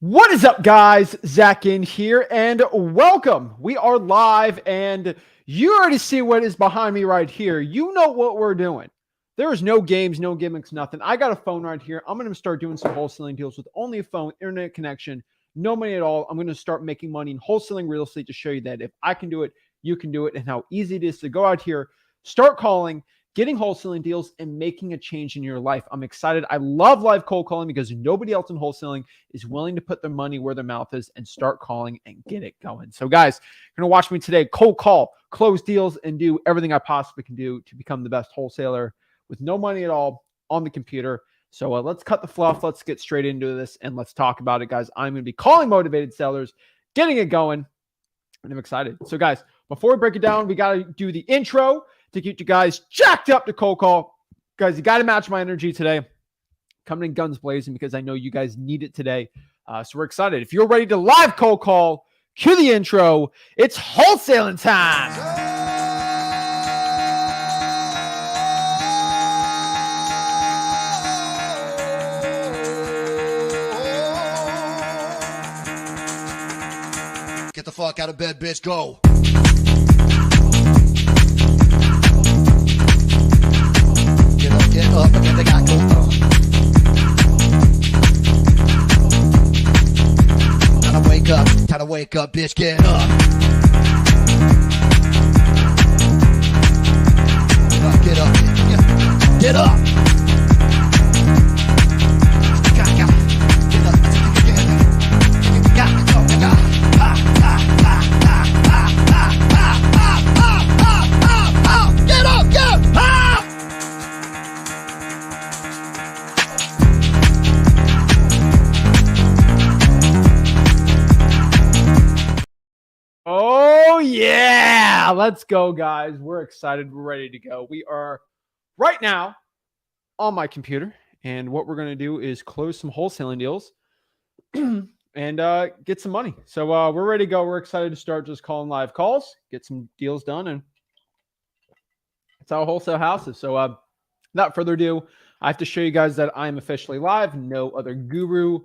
What is up, guys? Zach in here, and welcome. We are live, and you already see what is behind me right here. You know what we're doing. There is no games, no gimmicks, nothing. I got a phone right here. I'm going to start doing some wholesaling deals with only a phone, internet connection, no money at all. I'm going to start making money in wholesaling real estate to show you that if I can do it, you can do it, and how easy it is to go out here, start calling, getting wholesaling deals, and making a change in your life. I'm excited. I love live cold calling because nobody else in wholesaling is willing to put their money where their mouth is and start calling and get it going. So guys, you're going to watch me today cold call, close deals, and do everything I possibly can do to become the best wholesaler with no money at all on the computer. So let's cut the fluff. Let's get straight into this and let's talk about it, guys. I'm going to be calling motivated sellers, getting it going, and I'm excited. So guys, before we break it down, we got to do the intro to get you guys jacked up to cold call. Guys, you got to match my energy today. Coming in guns blazing because I know you guys need it today. So we're excited. If you're ready to live cold call, cue the intro. It's wholesaling time. Get the fuck out of bed, bitch. Go. Get up, and they got go. Time to wake up, bitch. Get up. Get up. Get up. Oh, yeah. Let's go, guys. We're excited. We're ready to go. We are right now on my computer. And what we're going to do is close some wholesaling deals and get some money. So we're ready to go. We're excited to start just calling live calls, get some deals done. And it's how wholesale house is. So without further ado, I have to show you guys that I'm officially live. No other guru,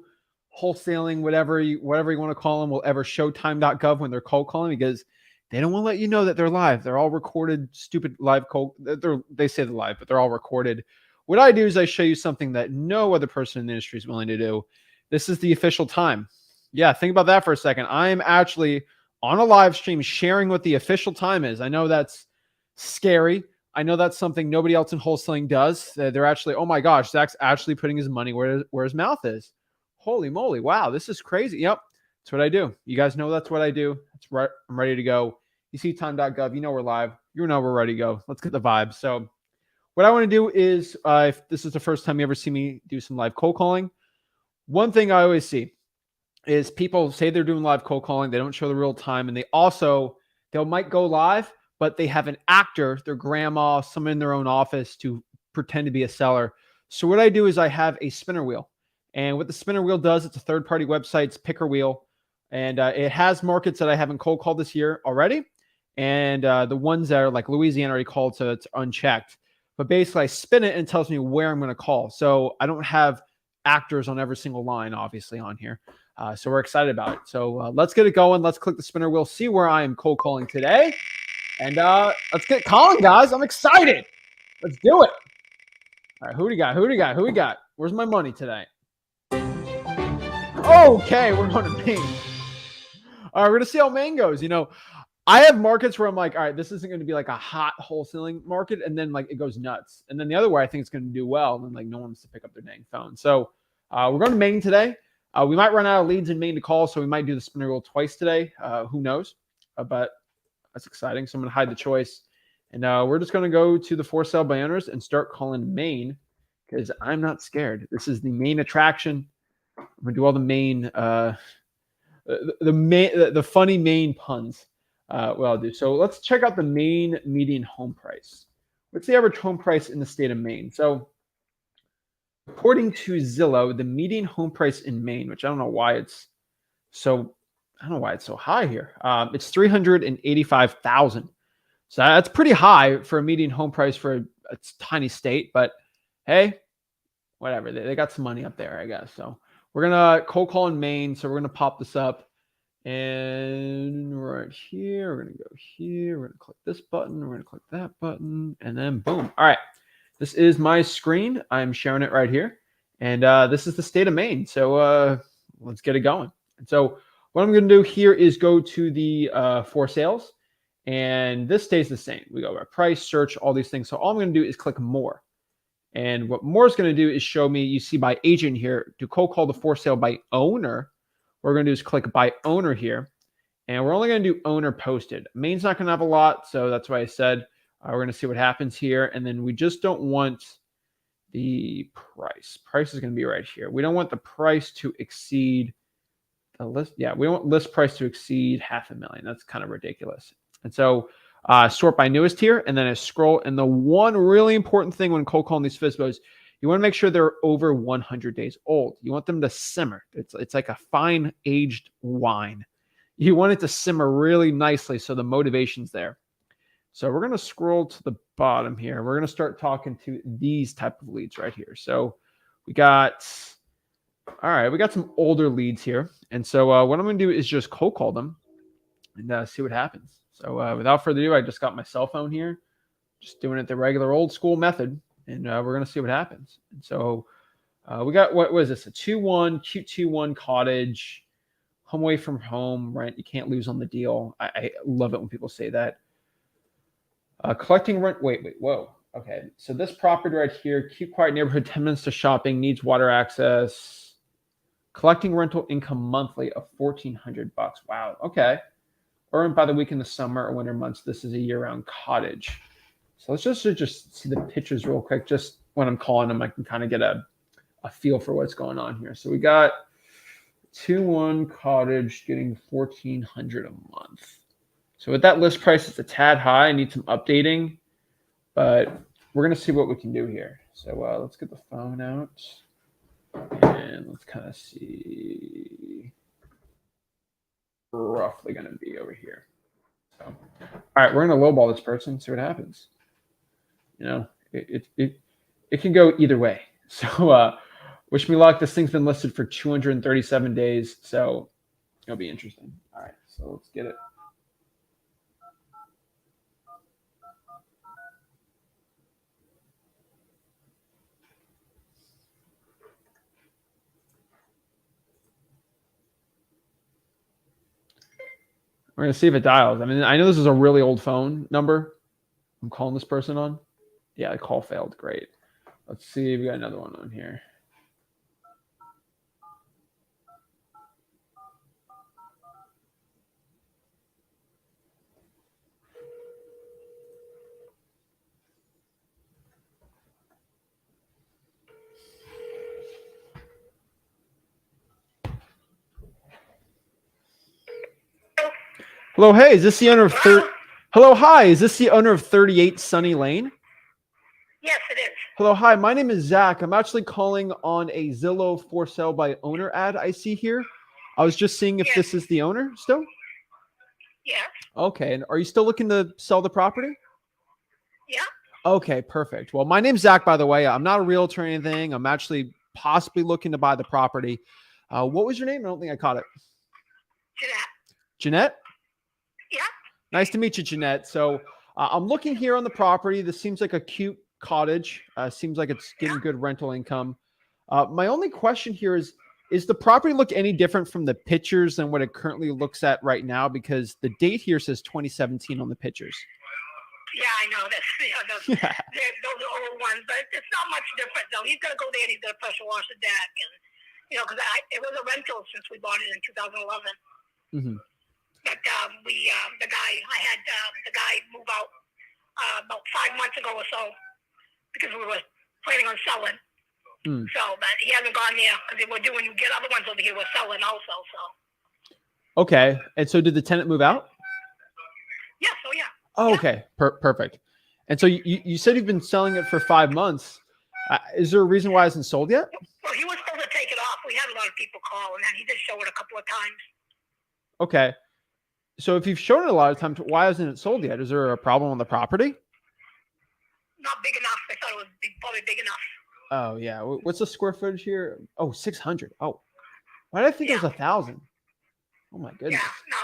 wholesaling, whatever you want to call them, will ever showtime.gov when they're cold calling because they don't want to let you know that they're live. They're all recorded, stupid live cold. They say they're live, but they're all recorded. What I do is I show you something that no other person in the industry is willing to do. This is the official time. Yeah, think about that for a second. I am actually on a live stream sharing what the official time is. I know that's scary. I know that's something nobody else in wholesaling does. They're actually, oh my gosh, Zach's actually putting his money where his mouth is. Holy moly. Wow, this is crazy. Yep, that's what I do. You guys know that's what I do. That's right. I'm ready to go. You see time.gov, you know we're live. You know we're ready to go. Let's get the vibe. So what I want to do is, if this is the first time you ever see me do some live cold calling, one thing I always see is people say they're doing live cold calling. They don't show the real time. And they might go live, but they have an actor, their grandma, someone in their own office to pretend to be a seller. So what I do is I have a spinner wheel. And what the spinner wheel does, it's a third-party website, it's picker wheel. And it has markets that I haven't cold called this year already. And the ones that are like Louisiana already called, so it's unchecked. But basically, I spin it and it tells me where I'm going to call. So I don't have actors on every single line, obviously, on here. So we're excited about it. So let's get it going. Let's click the spinner wheel, see where I am cold calling today. And let's get calling, guys. I'm excited. Let's do it. All right, who do we got? Where's my money today? Okay, we're going to Maine. All right, we're going to see how Maine goes. You know, I have markets where I'm like, all right, this isn't going to be like a hot wholesaling market. And then like it goes nuts. And then the other way I think it's going to do well. And then like no one wants to pick up their dang phone. So we're going to Maine today. We might run out of leads in Maine to call. So we might do the spinner wheel twice today. Who knows? But that's exciting. So I'm going to hide the choice. And we're just going to go to the for sale by owners and start calling Maine because I'm not scared. This is the main attraction. I'm going to do all the main, the funny Maine puns. What I'll do. So let's check out the Maine median home price. What's the average home price in the state of Maine? So according to Zillow, the median home price in Maine, which I don't know why it's so high here. It's $385,000. So that's pretty high for a median home price for a tiny state, but hey, whatever. They got some money up there, I guess. So We're gonna cold call in Maine, so we're gonna pop this up, and right here, we're gonna go here. We're gonna click this button. We're gonna click that button, and then boom. All right, this is my screen. I'm sharing it right here, and this is the state of Maine. So let's get it going. And so what I'm gonna do here is go to the for sales, and this stays the same. We go by price, search, all these things. So all I'm gonna do is click more. And what more is going to do is show me, you see by agent here, to cold call the for sale by owner. What we're going to do is click by owner here. And we're only going to do owner posted. Maine's not going to have a lot, so that's why I said we're going to see what happens here. And then we just don't want the price. Price is going to be right here. We don't want the price to exceed the list. Yeah, we don't want list price to exceed $500,000. That's kind of ridiculous. And so sort by newest here, and then I scroll. And the one really important thing when cold calling these FSBOs, you want to make sure they're over 100 days old. You want them to simmer. It's like a fine aged wine. You want it to simmer really nicely so the motivation's there. So we're going to scroll to the bottom here. We're going to start talking to these type of leads right here. So we got, all right, we got some older leads here. And so what I'm going to do is just cold call them and see what happens. So without further ado, I just got my cell phone here, just doing it the regular old school method, and we're going to see what happens. And so we got, what was this? A 2-1, cute 2-1 cottage, home away from home, rent. You can't lose on the deal. I love it when people say that. Collecting rent. Wait, whoa. Okay. So this property right here, cute, quiet neighborhood, 10 minutes to shopping, needs water access, collecting rental income monthly of $1,400. Wow. Okay. Earned by the week in the summer or winter months. This is a year-round cottage. So let's just see the pictures real quick. Just when I'm calling them, I can kind of get a feel for what's going on here. So we got 2-1 cottage getting $1,400 a month. So with that list price, it's a tad high. I need some updating, but we're going to see what we can do here. So let's get the phone out and let's kind of see. Roughly going to be over here. So, all right, we're going to lowball this person, see what happens. You know, it can go either way. So, wish me luck. This thing's been listed for 237 days, so it'll be interesting. All right, so let's get it. We're going to see if it dials. I mean, I know this is a really old phone number I'm calling this person on. Yeah, the call failed. Great. Let's see if we got another one on here. Hello, hey, is this the owner of Hello, hi, is this the owner of 38 Sunny Lane? Yes, it is. Hello, hi, my name is Zach. I'm actually calling on a Zillow for sale by owner ad I see here. I was just seeing if this is the owner still? Yes. Okay, and are you still looking to sell the property? Yeah. Okay, perfect. Well, my name's Zach, by the way. I'm not a realtor or anything. I'm actually possibly looking to buy the property. What was your name? I don't think I caught it. Jeanette. Jeanette? Yeah. Nice to meet you, Jeanette. So I'm looking here on the property. This seems like a cute cottage. Seems like it's getting good rental income. My only question here is the property look any different from the pictures than what it currently looks at right now? Because the date here says 2017 on the pictures. Yeah, I know. Those are old ones, but it's not much different, though. He's going to go there and he's going to pressure wash the deck. And, because it was a rental since we bought it in 2011. Mm-hmm. But I had the guy move out about 5 months ago or so because we were planning on selling. Mm. So, but he hasn't gone there because we're doing, you get other ones over here, we're selling also. So. Okay. And so did the tenant move out? Yeah. So yeah. Oh, okay. Perfect. And so you said you've been selling it for 5 months. Is there a reason why it hasn't sold yet? Well, he was supposed to take it off. We had a lot of people call, and then he did show it a couple of times. Okay. So if you've shown it a lot of times, why hasn't it sold yet? Is there a problem on the property? Not big enough. I thought it was probably big enough. Oh, yeah. What's the square footage here? Oh, 600. Oh, Why did I think it was Yeah. 1,000? Oh my goodness. Yeah, no.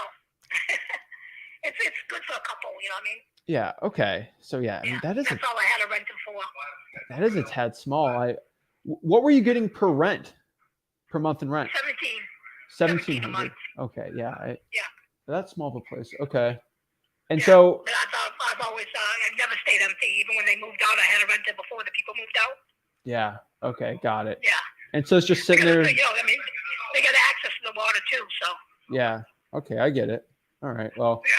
it's good for a couple, you know what I mean? Yeah. Okay. So yeah, I mean Yeah, that's all I had to rent it for. that is a tad small. What were you getting per month in rent? 17 a 1,700. month. Okay. Yeah. Yeah. That's small of a place. Okay. And Yeah. so But I've always, I've never stayed empty. Even when they moved out, I had to rent it before the people moved out. yeah. Okay. Got it. Yeah. And so it's just sitting there. You know, I mean, they got access to the water too, so. Yeah. Okay. I get it. All right. Well, Yeah.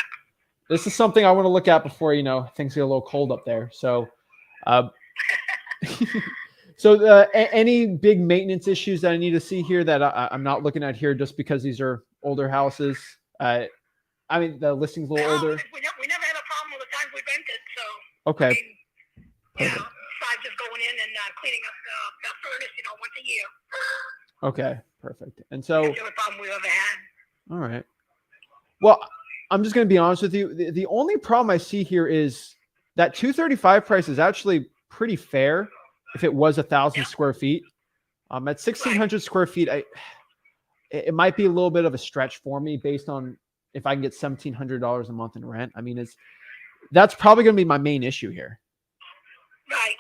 this is something I want to look at before, things get a little cold up there. So, so any big maintenance issues that I need to see here that I'm not looking at here just because these are older houses? I mean, the listing's a little older. We never had a problem with the times we rented, so. Okay. I mean, besides just going in and cleaning up the furnace, once a year. Okay, perfect. And so, That's the only problem we ever had. all right. Well, I'm just going to be honest with you. The only problem I see here is that 235 price is actually pretty fair if it was 1,000 square feet. At 1,600 square feet, it might be a little bit of a stretch for me based on if I can get $1,700 a month in rent. I mean, that's probably going to be my main issue here. Right.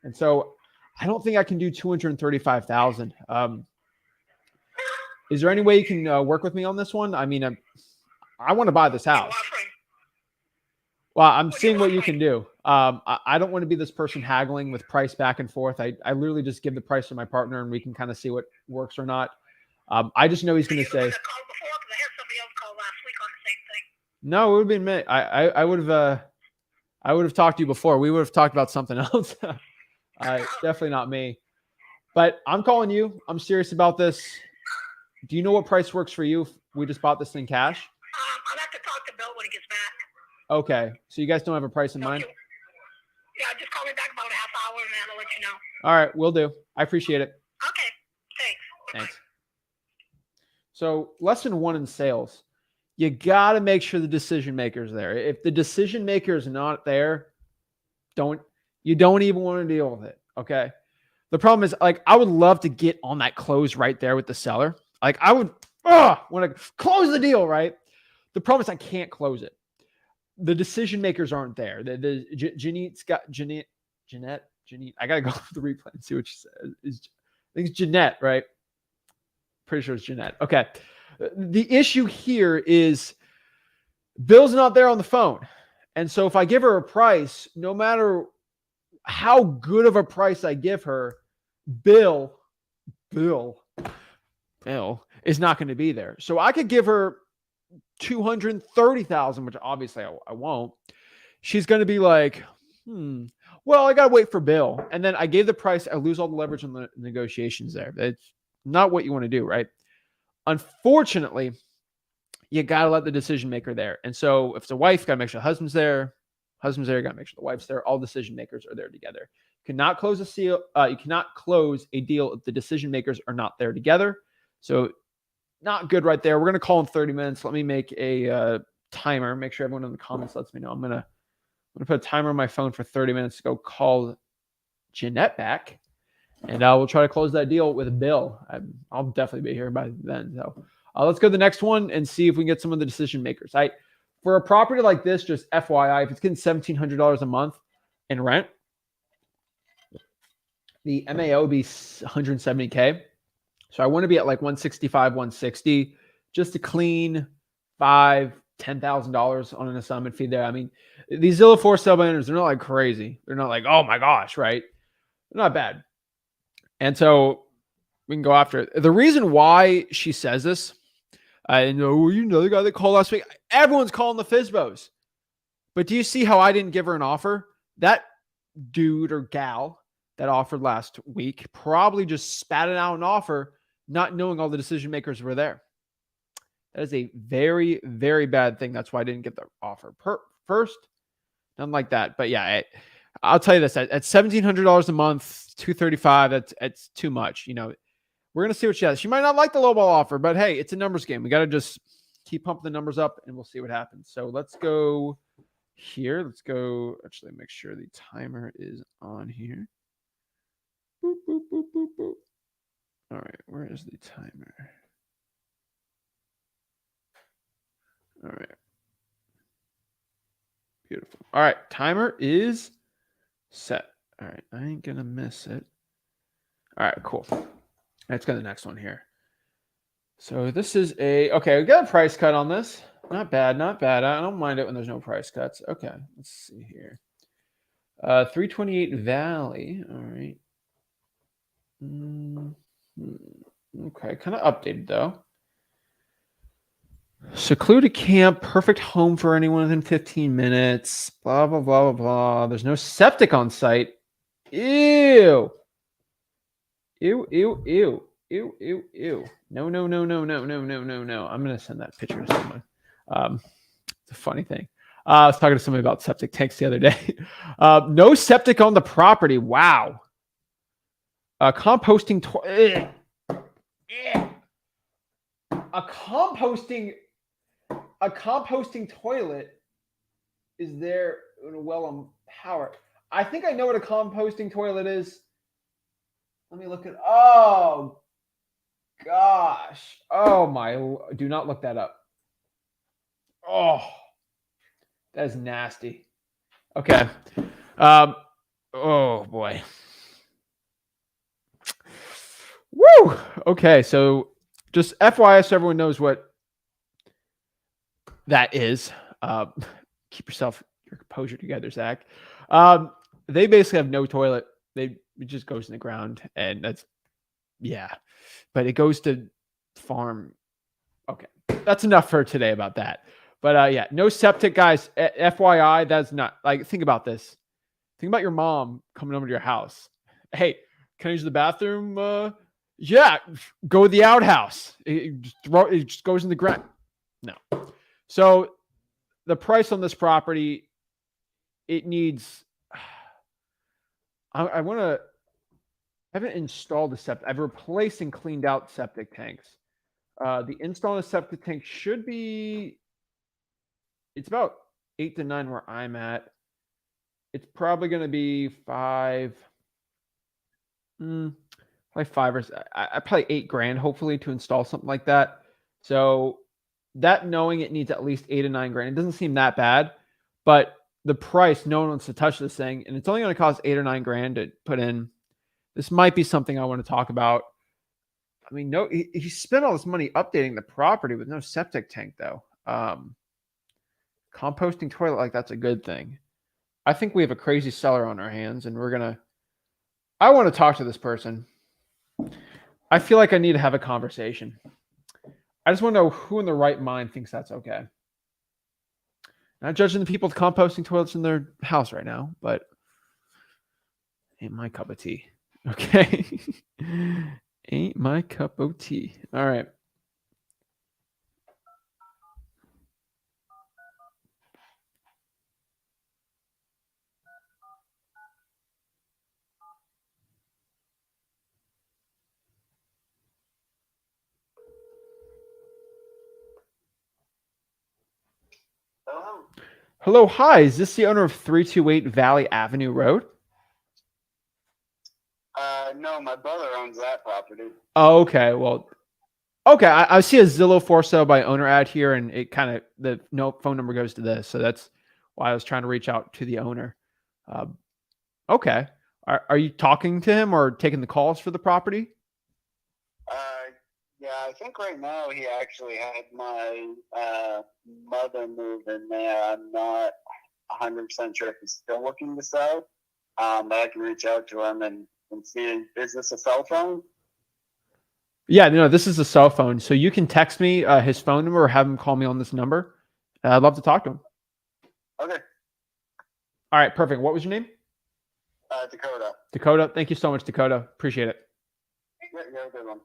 And so I don't think I can do 235,000. Is there any way you can work with me on this one? I mean, I want to buy this house. Well, I'm seeing what you can do. I don't want to be this person haggling with price back and forth. I literally just give the price to my partner and we can kind of see what works or not. I just know he's going to say. No, it would have been me. I would have talked to you before. We would have talked about something else. Definitely not me. But I'm calling you. I'm serious about this. Do you know what price works for you if we just bought this in cash? I'll have to talk to Bill when he gets back. Okay. So you guys don't have a price in mind? Yeah, just call me back about a half hour and then I'll let you know. All right. Will do. I appreciate it. Okay. Thanks. Thanks. So lesson 1 in sales, you got to make sure the decision maker is there. If the decision maker is not there, you don't even want to deal with it. Okay. The problem is, like, I would love to get on that close right there with the seller. Like, I would want to close the deal, right? The problem is I can't close it. The decision makers aren't there. Jeanette. I gotta go through the replay and see what she says. I think it's Jeanette, right? Pretty sure it's Jeanette. Okay. The issue here is Bill's not there on the phone. And so if I give her a price, no matter how good of a price I give her, Bill is not going to be there. So I could give her 230,000, which obviously I won't. She's going to be like, well, I got to wait for Bill. And then I gave the price. I lose all the leverage on the negotiations there. It's not what you want to do, right? Unfortunately, you got to let the decision maker there. And so if it's a wife, got to make sure the husband's there. Husband's there, got to make sure the wife's there. All decision makers are there together. You cannot close you cannot close a deal if the decision makers are not there together. So not good right there. We're going to call in 30 minutes. Let me make a timer. Make sure everyone in the comments lets me know. I'm going to put a timer on my phone for 30 minutes to go call Jeanette back. And we'll try to close that deal with Bill. I'll definitely be here by then. So let's go to the next one and see if we can get some of the decision makers. For a property like this, just FYI, if it's getting $1,700 a month in rent, the MAO would be $170K. So I want to be at like 165, 160, just to clean $10,000 on an assignment fee there. I mean, these Zillow for sale banners, they're not like crazy. They're not like, oh my gosh, right? They're not bad. And so we can go after it. The reason why she says this, I know, the guy that called last week, everyone's calling the FSBOs. But do you see how I didn't give her an offer? That dude or gal that offered last week probably just spat it out an offer, not knowing all the decision makers were there. That is a very, very bad thing. That's why I didn't get the offer first. Nothing like that. But yeah, I'll tell you this, at $1,700 a month, $235, that's too much. We're going to see what she has. She might not like the lowball offer, but hey, it's a numbers game. We got to just keep pumping the numbers up and we'll see what happens. So let's go here. Let's go. Actually, make sure the timer is on here. Boop, boop, boop, boop, boop. All right, where is the timer? All right. Beautiful. All right, timer is set. All right, I ain't gonna miss it. All right, cool. Let's go to the next one here. So this is okay, we got a price cut on this. Not bad, not bad. I don't mind it when there's no price cuts. Okay, let's see here. 328 Valley. All right. Okay, kind of updated though. Secluded camp, perfect home for anyone within 15 minutes. Blah blah blah blah blah. There's no septic on site. Ew. Ew, ew, ew. Ew, ew, ew. No, no, no, no, no, no, no, no, no. I'm gonna send that picture to someone. It's a funny thing. I was talking to somebody about septic tanks the other day. No septic on the property. Wow. Composting. A composting toilet is there in a well on power. I think I know what a composting toilet is. Let me look at. Oh gosh. Oh my. Do not look that up. Oh, that is nasty. Okay. Oh boy. Woo. Okay. So just FYI, so everyone knows what that is. Keep your composure together, Zach. They basically have no toilet. It just goes in the ground, and that's but it goes to farm. Okay, that's enough for today about that. But no septic, guys. FYI, that's not like, think about this. Think about your mom coming over to your house. Hey, can I use the bathroom? Yeah, go to the outhouse. It just goes in the ground. No. So the price on this property, it needs. I haven't installed a septic. I've replaced and cleaned out septic tanks. The install on a septic tank should be. It's about 8 to 9 where I'm at. It's probably going to be 5. Probably 5 or probably 8 grand, hopefully, to install something like that. So that, knowing it needs at least 8 to 9 grand, it doesn't seem that bad. But the price, no one wants to touch this thing, and it's only going to cost 8 or 9 grand to put in. This might be something I want to talk about. I mean, no, he spent all this money updating the property with no septic tank, though. Composting toilet, like, that's a good thing. I think we have a crazy seller on our hands, and I want to talk to this person. I feel like I need to have a conversation. I just want to know who in their right mind thinks that's okay. Not judging the people with composting toilets in their house right now, but ain't my cup of tea. Okay. Ain't my cup of tea. All right. Hello, hi. Is this the owner of 328 Valley Avenue Road? No, my brother owns that property. Oh, okay. Well, okay. I see a Zillow for sale by owner ad here, and it kind of, the phone number goes to this. So that's why I was trying to reach out to the owner. Okay. Are you talking to him or taking the calls for the property? Yeah, I think right now he actually had my mother move in there. I'm not 100% sure if he's still looking to sell, but I can reach out to him and see. Is this a cell phone? Yeah, no, this is a cell phone. So you can text me his phone number or have him call me on this number. I'd love to talk to him. Okay. All right, perfect. What was your name? Dakota. Dakota. Thank you so much, Dakota. Appreciate it. Yeah, good one.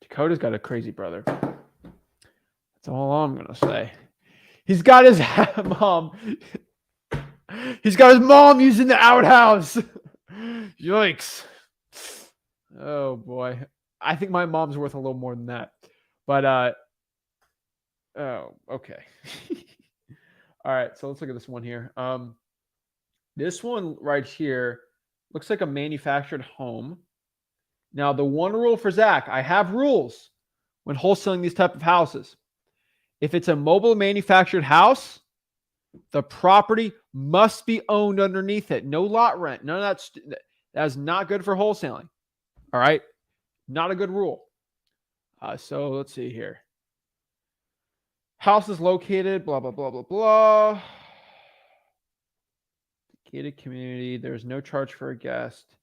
Dakota's got a crazy brother. That's all I'm going to say. He's got his mom. He's got his mom using the outhouse. Yikes. Oh, boy. I think my mom's worth a little more than that. But, oh, okay. All right, so let's look at this one here. This one right here looks like a manufactured home. Now, the one rule for Zach, I have rules when wholesaling these type of houses. If it's a mobile manufactured house, the property must be owned underneath it. No lot rent. None of that. That is not good for wholesaling. All right. Not a good rule. So let's see here. House is located, blah, blah, blah, blah, blah. Gated community. There's no charge for a guest.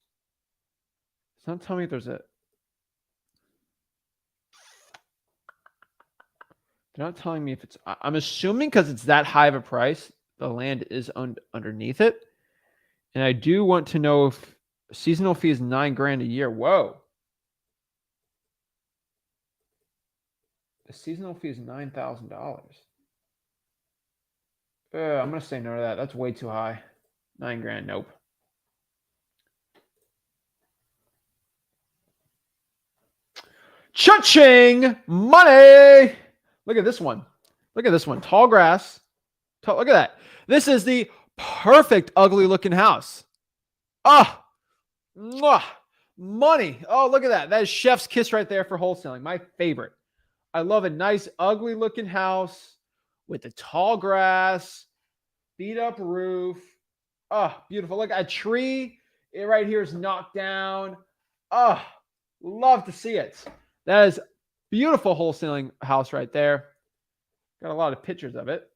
It's not telling me if there's a. They're not telling me if it's. I'm assuming because it's that high of a price, the land is owned underneath it. And I do want to know if seasonal fee is $9,000 a year. Whoa. The seasonal fee is $9,000. I'm going to say no to that. That's way too high. $9,000. Nope. Cha-ching! Money! Look at this one. Look at this one. Tall grass. Look at that. This is the perfect ugly looking house. Ah! Money. Oh, look at that. That is chef's kiss right there for wholesaling. My favorite. I love a nice ugly looking house with the tall grass, beat up roof. Oh, beautiful. Look, a tree right here is knocked down. Oh, love to see it. That is beautiful wholesaling house right there. Got a lot of pictures of it.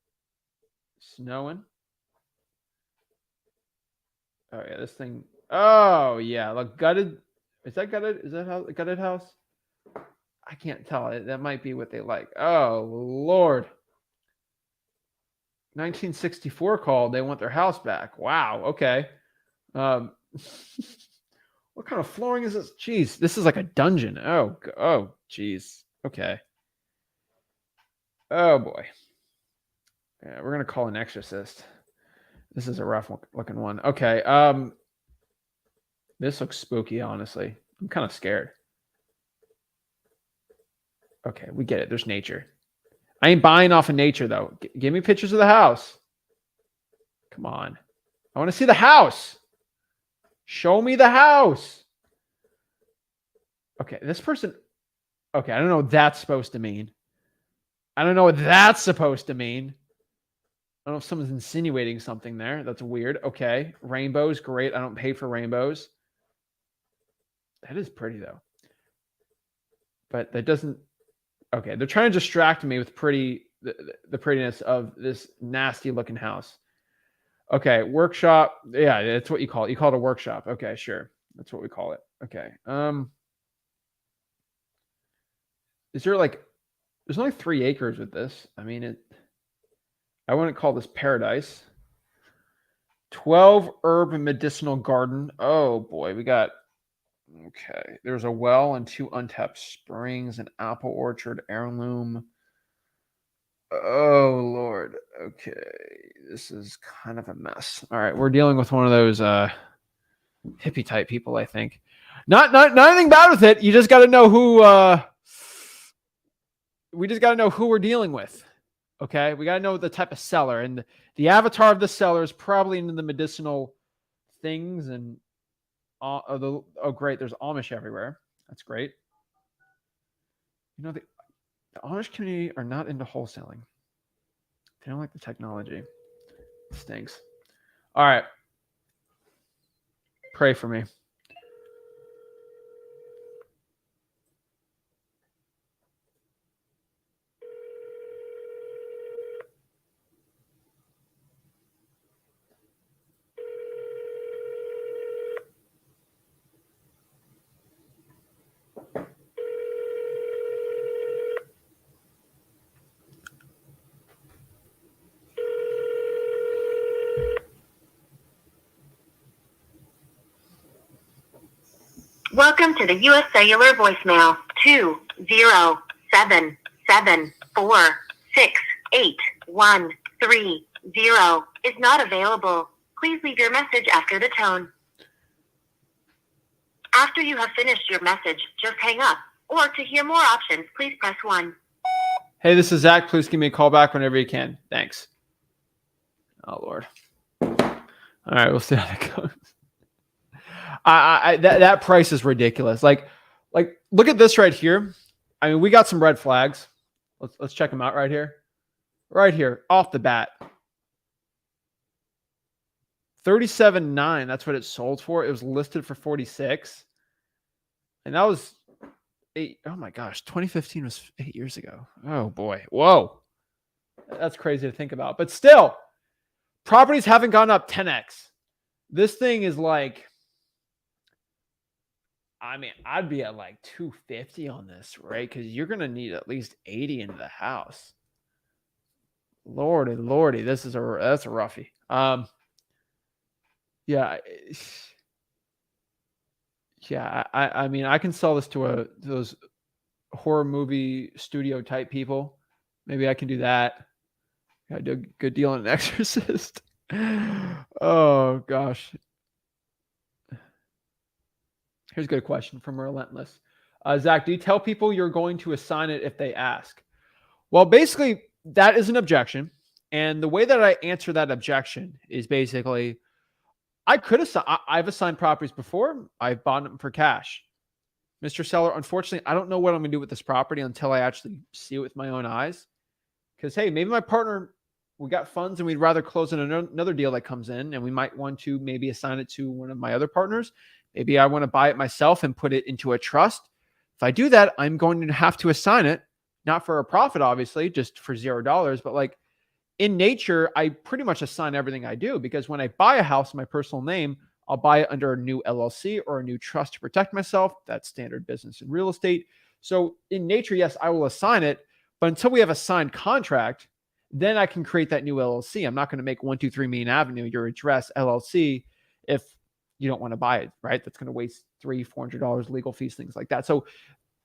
Snowing. Oh, yeah, this thing. Oh, yeah. Look, gutted. Is that gutted? Is that a gutted house? I can't tell. That might be what they like. Oh, Lord. 1964 called. They want their house back. Wow. Okay. What kind of flooring is this? Jeez, this is like a dungeon. Oh, jeez. Okay. Oh, boy. Yeah, we're going to call an exorcist. This is a rough looking one. Okay. This looks spooky, honestly. I'm kind of scared. Okay, we get it. There's nature. I ain't buying off of nature, though. Give me pictures of the house. Come on. I want to see the house. Show me the house. Okay, this person. Okay, I don't know what that's supposed to mean. I don't know what that's supposed to mean. I don't know if someone's insinuating something there. That's weird. Okay, rainbows, great. I don't pay for rainbows. That is pretty, though. But that doesn't. Okay, they're trying to distract me with the prettiness of this nasty looking house. Okay, workshop. Yeah, that's what you call it. You call it a workshop. Okay, sure. That's what we call it. Okay. Is there like there's only 3 acres with this. I mean I wouldn't call this paradise. 12 herb and medicinal garden. Oh boy, we got okay. There's a well and 2 untapped springs, an apple orchard, heirloom. Oh Lord. Okay. This is kind of a mess. All right, we're dealing with one of those hippie type people, I think. Not anything bad with it. You just got to know who we just got to know who we're dealing with. Okay? We got to know the type of seller, and the avatar of the seller is probably into the medicinal things and oh great, there's Amish everywhere. That's great. You know, the Amish community are not into wholesaling. They don't like the technology. It stinks. All right. Pray for me. Welcome to the U.S. Cellular voicemail. 20774681130 is not available. Please leave your message after the tone. After you have finished your message, just hang up. Or to hear more options, please press 1. Hey, this is Zach. Please give me a call back whenever you can. Thanks. Oh, Lord. All right, we'll see how that goes. That price is ridiculous. Like, Like, look at this right here. I mean, we got some red flags. Let's check them out right here. Right here, off the bat. 37.9. That's what it sold for. It was listed for 46. And that was oh my gosh, 2015 was 8 years ago. Oh boy. Whoa. That's crazy to think about. But still, properties haven't gone up 10x. This thing is like, I mean, I'd be at like 250 on this, right? Because you're going to need at least 80 into the house. Lordy, that's a roughie. Yeah. Yeah, I mean, I can sell this to those horror movie studio type people. Maybe I can do that. I do a good deal on an Exorcist. Oh gosh. Here's a good question from Relentless. Zach, do you tell people you're going to assign it if they ask? Well, basically, that is an objection. And the way that I answer that objection is basically, I've assigned properties before. I've bought them for cash. Mr. Seller, unfortunately, I don't know what I'm going to do with this property until I actually see it with my own eyes. Because, hey, maybe my partner, we got funds and we'd rather close in another deal that comes in, and we might want to maybe assign it to one of my other partners. Maybe I want to buy it myself and put it into a trust. If I do that, I'm going to have to assign it, not for a profit, obviously, just for $0. But like in nature, I pretty much assign everything I do, because when I buy a house in my personal name, I'll buy it under a new LLC or a new trust to protect myself. That's standard business in real estate. So in nature, yes, I will assign it. But until we have a signed contract, then I can create that new LLC. I'm not going to make 123 Main Avenue your address LLC if you don't want to buy it, right? That's going to waste $300-$400 legal fees, things like that. So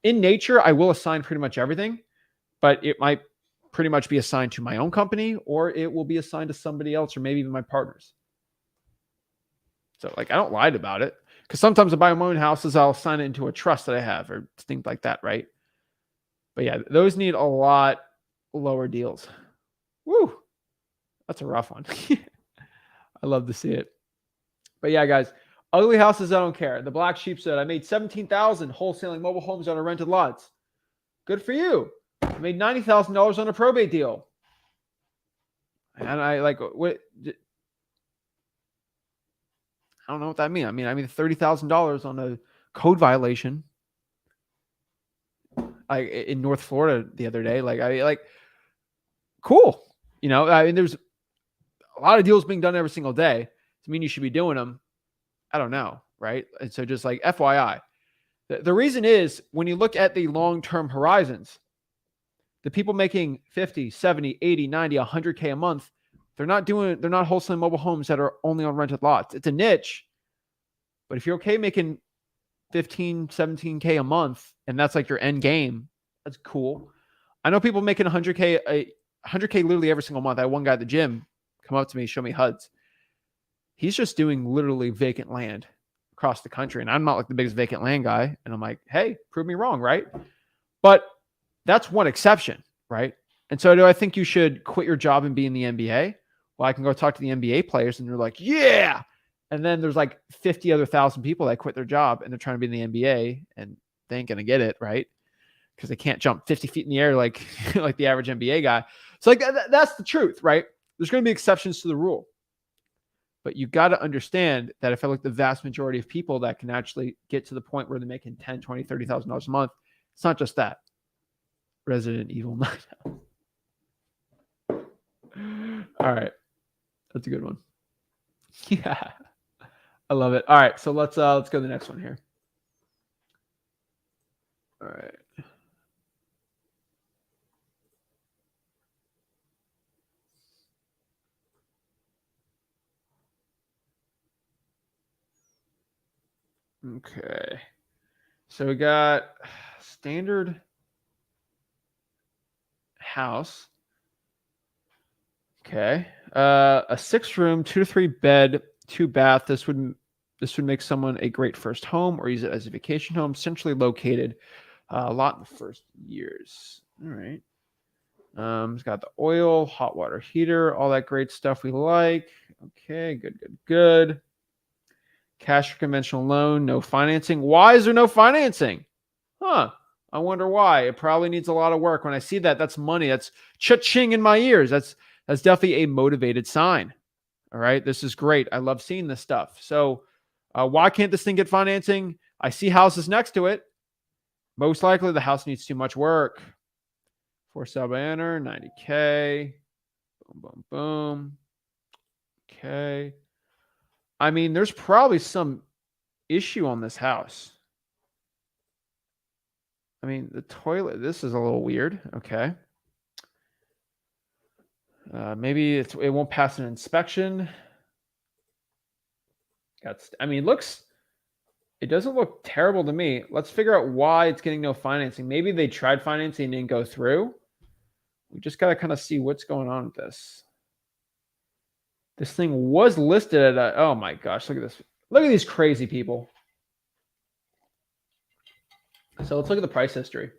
in nature, I will assign pretty much everything, but it might pretty much be assigned to my own company, or it will be assigned to somebody else, or maybe even my partners. So like, I don't lie about it, because sometimes I buy my own houses, I'll assign it into a trust that I have or things like that, right? But yeah, those need a lot lower deals. Woo, that's a rough one. I love to see it. But yeah, guys, ugly houses, I don't care. The black sheep said, I made $17,000 wholesaling mobile homes on a rented lots. Good for you. I made $90,000 on a probate deal. And I like, what? I don't know what that means. I mean $30,000 on a code violation. Like in North Florida the other day. Cool. You know, I mean, there's a lot of deals being done every single day. To mean you should be doing them, I don't know, right? And so just like FYI, the reason is when you look at the long-term horizons, the people making 50, 70, 80, 90, 100K a month, they're not wholesaling mobile homes that are only on rented lots. It's a niche, but if you're okay making 15, 17K a month, and that's like your end game, that's cool. I know people making 100K literally every single month. I had one guy at the gym come up to me, show me HUDs. He's just doing literally vacant land across the country. And I'm not like the biggest vacant land guy. And I'm like, hey, prove me wrong, right? But that's one exception, right? And so do I think you should quit your job and be in the NBA? Well, I can go talk to the NBA players and they're like, yeah. And then there's like 50 other thousand people that quit their job and they're trying to be in the NBA and they ain't going to get it, right? Because they can't jump 50 feet in the air like, like the average NBA guy. So like that's the truth, right? There's going to be exceptions to the rule. But you got to understand that if I look at the vast majority of people that can actually get to the point where they're making $10,000, $20,000, $30,000 a month, it's not just that. Resident Evil 9. All right. That's a good one. Yeah. I love it. All right. So let's go to the next one here. All right. Okay. So we got standard house. Okay. A 6-room, 2 to 3 bed, 2 bath. This would make someone a great first home or use it as a vacation home, centrally located. A lot in the first years. All right. It's got the oil, hot water heater, all that great stuff we like. Okay, good. Cash or conventional loan, no financing. Why is there no financing? Huh. I wonder why. It probably needs a lot of work. When I see that, that's money. That's cha-ching in my ears. That's definitely a motivated sign. All right. This is great. I love seeing this stuff. So why can't this thing get financing? I see houses next to it. Most likely the house needs too much work. For sale by owner, 90K. Boom, boom, boom. Okay. I mean, there's probably some issue on this house. I mean, the toilet, this is a little weird. Okay. Maybe it won't pass an inspection. I mean, it doesn't look terrible to me. Let's figure out why it's getting no financing. Maybe they tried financing and didn't go through. We just got to kind of see what's going on with this. This thing was listed at oh my gosh, look at this. Look at these crazy people. So let's look at the price history.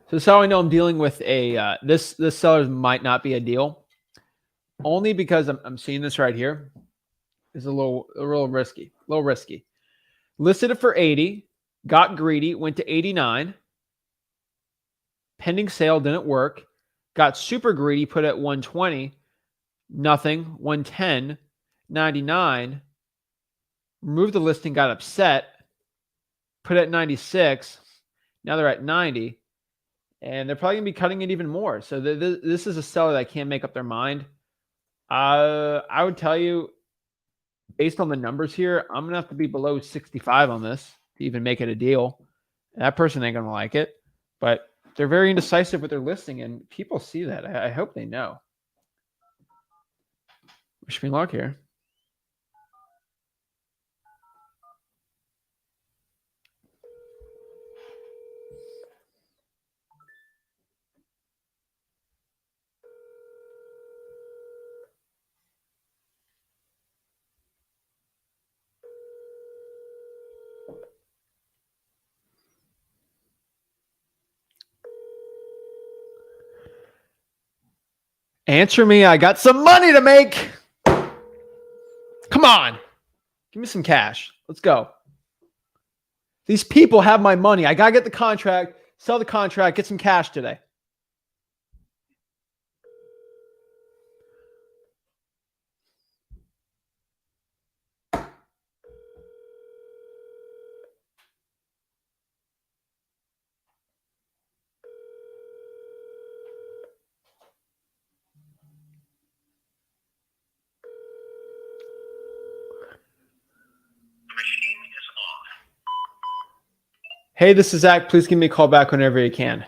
So this is how I know I'm dealing with a this seller might not be a deal. Only because I'm seeing this right here. Is a little risky. A little risky. Listed it for 80, got greedy, went to 89. Pending sale didn't work. Got super greedy, put at 120. Nothing. 110. 99. Removed the listing, got upset. Put at 96. Now they're at 90. And they're probably going to be cutting it even more. So this is a seller that can't make up their mind. I would tell you, based on the numbers here, I'm going to have to be below 65 on this to even make it a deal. That person ain't going to like it. But they're very indecisive with their listing, and people see that. I hope they know. Wish me luck here. Answer me. I got some money to make. Come on. Give me some cash. Let's go. These people have my money. I got to get the contract, sell the contract, get some cash today. Hey, this is Zach. Please give me a call back whenever you can.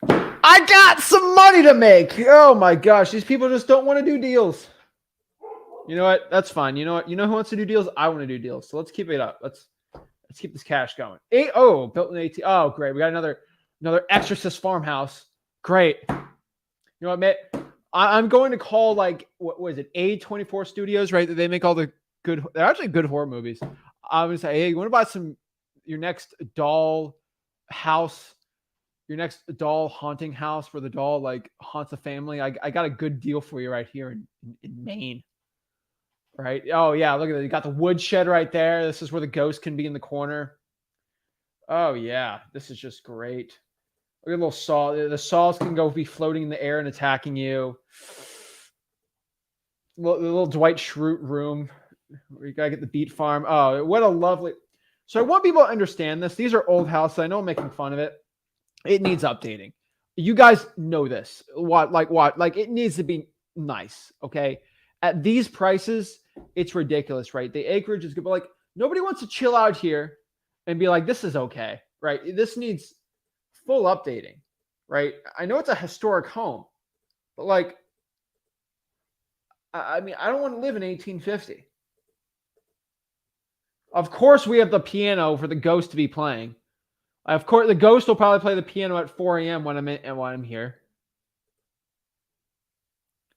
I got some money to make. Oh my gosh. These people just don't want to do deals. You know what? That's fine. You know what? You know who wants to do deals? I want to do deals. So let's keep it up. Let's keep this cash going. Built in 18. Oh, great. We got another Exorcist farmhouse. Great. You know what, Mitt? I'm going to call, like, what was it? A24 Studios, right? They make all the good, they're actually good horror movies. I'm going to say, hey, you want to buy your next doll house, your next doll haunting house where the doll, like, haunts a family? I got a good deal for you right here in Maine. Right? Oh, yeah. Look at that. You got the woodshed right there. This is where the ghost can be in the corner. Oh, yeah. This is just great. Look at a little saw. The saws can go be floating in the air and attacking you. The little Dwight Schrute room where you got to get the beet farm. Oh, what a lovely. So I want people to understand this. These are old houses. I know I'm making fun of it. It needs updating. You guys know this. What? Like it needs to be nice. Okay. At these prices, it's ridiculous, right? The acreage is good, but like nobody wants to chill out here and be like, this is okay, right? This needs full updating, right? I know it's a historic home, but like, I mean, I don't want to live in 1850. Of course, we have the piano for the ghost to be playing. Of course, the ghost will probably play the piano at 4 a.m. when I'm here.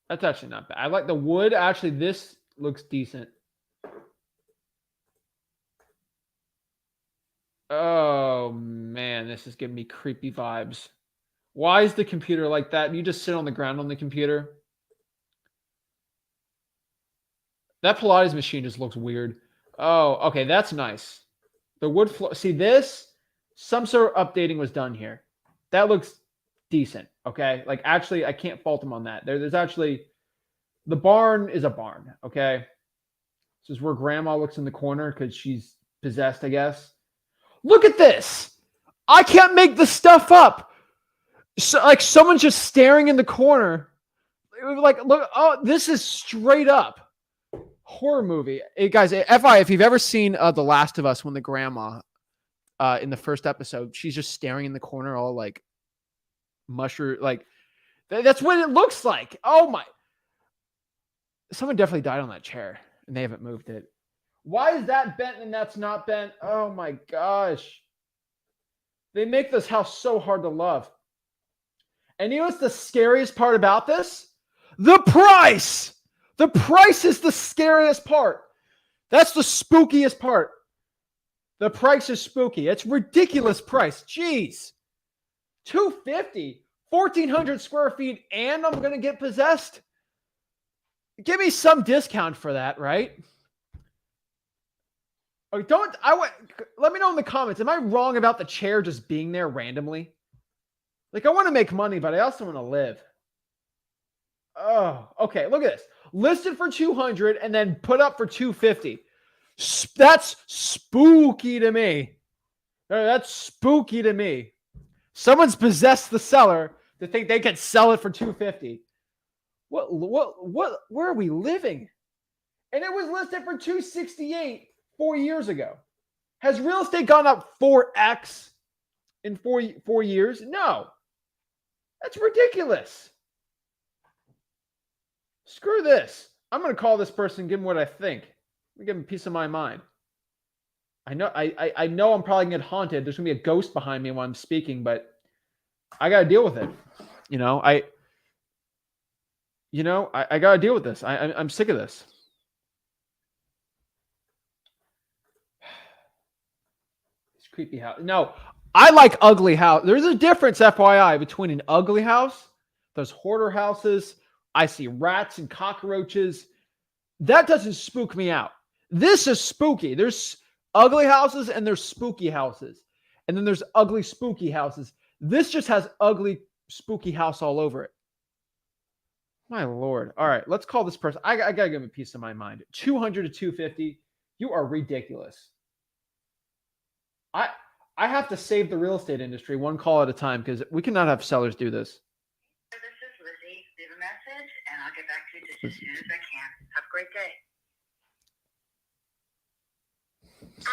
That's actually not bad. I like the wood. Actually, this looks decent. Oh, man. This is giving me creepy vibes. Why is the computer like that? You just sit on the ground on the computer. That Pilates machine just looks weird. Oh, okay, that's nice. The wood floor. See this? Some sort of updating was done here. That looks decent. Okay, like actually, I can't fault him on that. There's actually the barn is a barn. Okay, this is where Grandma looks in the corner because she's possessed, I guess. Look at this. I can't make this stuff up. So, like someone's just staring in the corner. Like, look, oh, this is straight up horror movie. Hey, guys, FI, if you've ever seen The Last of Us, when the grandma in the first episode, she's just staring in the corner, all like mushroom, like that's what it looks like. Oh my! Someone definitely died on that chair, and they haven't moved it. Why is that bent and that's not bent? Oh my gosh! They make this house so hard to love. And you know what's the scariest part about this? The price! The price is the scariest part. That's the spookiest part. The price is spooky. It's ridiculous price. Jeez. $250, 1,400 square feet, and I'm going to get possessed? Give me some discount for that, right? Oh, let me know in the comments. Am I wrong about the chair just being there randomly? Like, I want to make money, but I also want to live. Oh, okay. Look at this. Listed for 200 and then put up for 250. That's spooky to me. That's spooky to me. Someone's possessed the seller to think they could sell it for 250. Where are we living? And it was listed for 268 4 years ago. Has real estate gone up 4x in four years? No. That's ridiculous. Screw this. I'm going to call this person and give him what I think. I'm going to give him a piece of my mind. I know I'm probably going to get haunted. There's going to be a ghost behind me while I'm speaking, but I got to deal with it. I got to deal with this. I'm sick of this. It's creepy house. No, I like ugly house. There's a difference, FYI, between an ugly house, those hoarder houses. I see rats and cockroaches. That doesn't spook me out. This is spooky. There's ugly houses and there's spooky houses. And then there's ugly, spooky houses. This just has ugly, spooky house all over it. My Lord. All right, let's call this person. I got to give him a piece of my mind. 200 to 250. You are ridiculous. I have to save the real estate industry one call at a time because we cannot have sellers do this. This is Lizzie. Leave a message, and I'll get back to you just as soon as I can. Have a great day.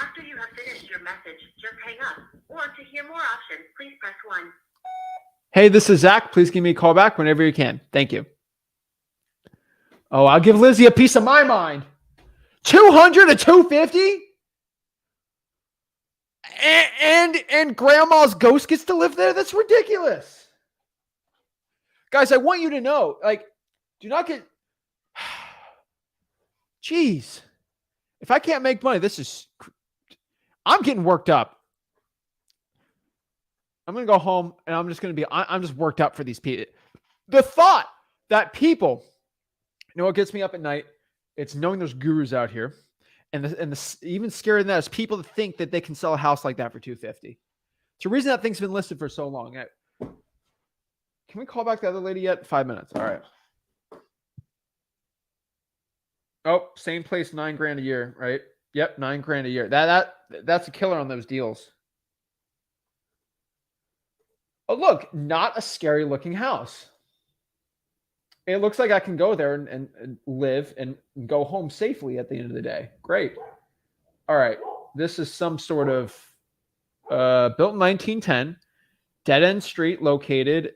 After you have finished your message, just hang up. Or to hear more options, please press 1. Hey, this is Zach. Please give me a call back whenever you can. Thank you. Oh, I'll give Lizzie a piece of my mind. 200 to 250? And grandma's ghost gets to live there? That's ridiculous. Guys, I want you to know, like, do not get... Jeez. If I can't make money, I'm getting worked up. I'm going to go home and I'm just worked up for these people. The thought that people, you know what gets me up at night? It's knowing there's gurus out here. And even scarier than that is people that think that they can sell a house like that for $250. It's the reason that thing's been listed for so long. Can we call back the other lady yet? 5 minutes. All right. Oh, same place, $9,000 a year, right? Yep, $9,000 a year. That's a killer on those deals. Oh, look, not a scary looking house. It looks like I can go there and live and go home safely at the end of the day. Great. All right. This is some sort of built in 1910, dead-end street located.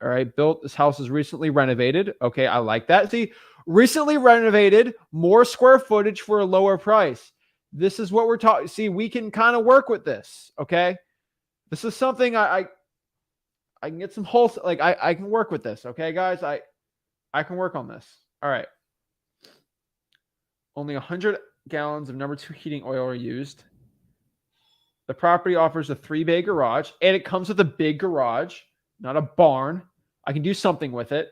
All right. This house is recently renovated. Okay. I like that. See, recently renovated, more square footage for a lower price. This is what we're talking. See, we can kind of work with this. Okay. This is something I can get some wholesale. Like I can work with this. Okay, guys. I can work on this. All right. Only 100 gallons of number 2 heating oil are used. The property offers a 3-bay garage, and it comes with a big garage, not a barn. I can do something with it.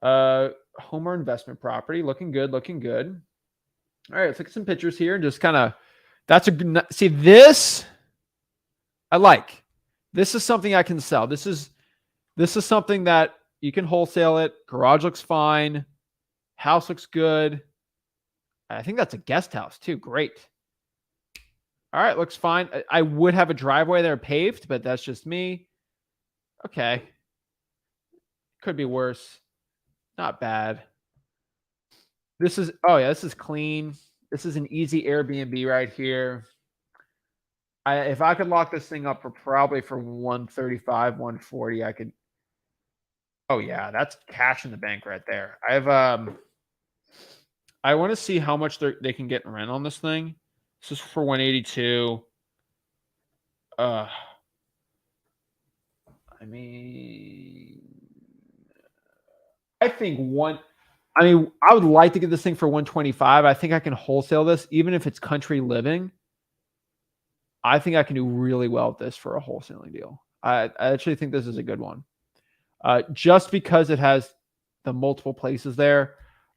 Home or investment property. Looking good, looking good. All right, let's look at some pictures here and just kind of. That's a good. See this. I like. This is something I can sell. This is something that you can wholesale it. Garage looks fine. House looks good. I think that's a guest house too. Great. All right, looks fine. I would have a driveway there paved, but that's just me. Okay. Could be worse. Not bad. This is, oh yeah, this is clean. This is an easy Airbnb right here. If I could lock this thing up for probably for 135, 140, I could. Oh yeah, that's cash in the bank right there. I want to see how much they can get in rent on this thing. This is for 182. I mean, I think I would like to get this thing for 125. I think I can wholesale this, even if it's country living. I think I can do really well with this for a wholesaling deal. I actually think this is a good one. Just because it has the multiple places there.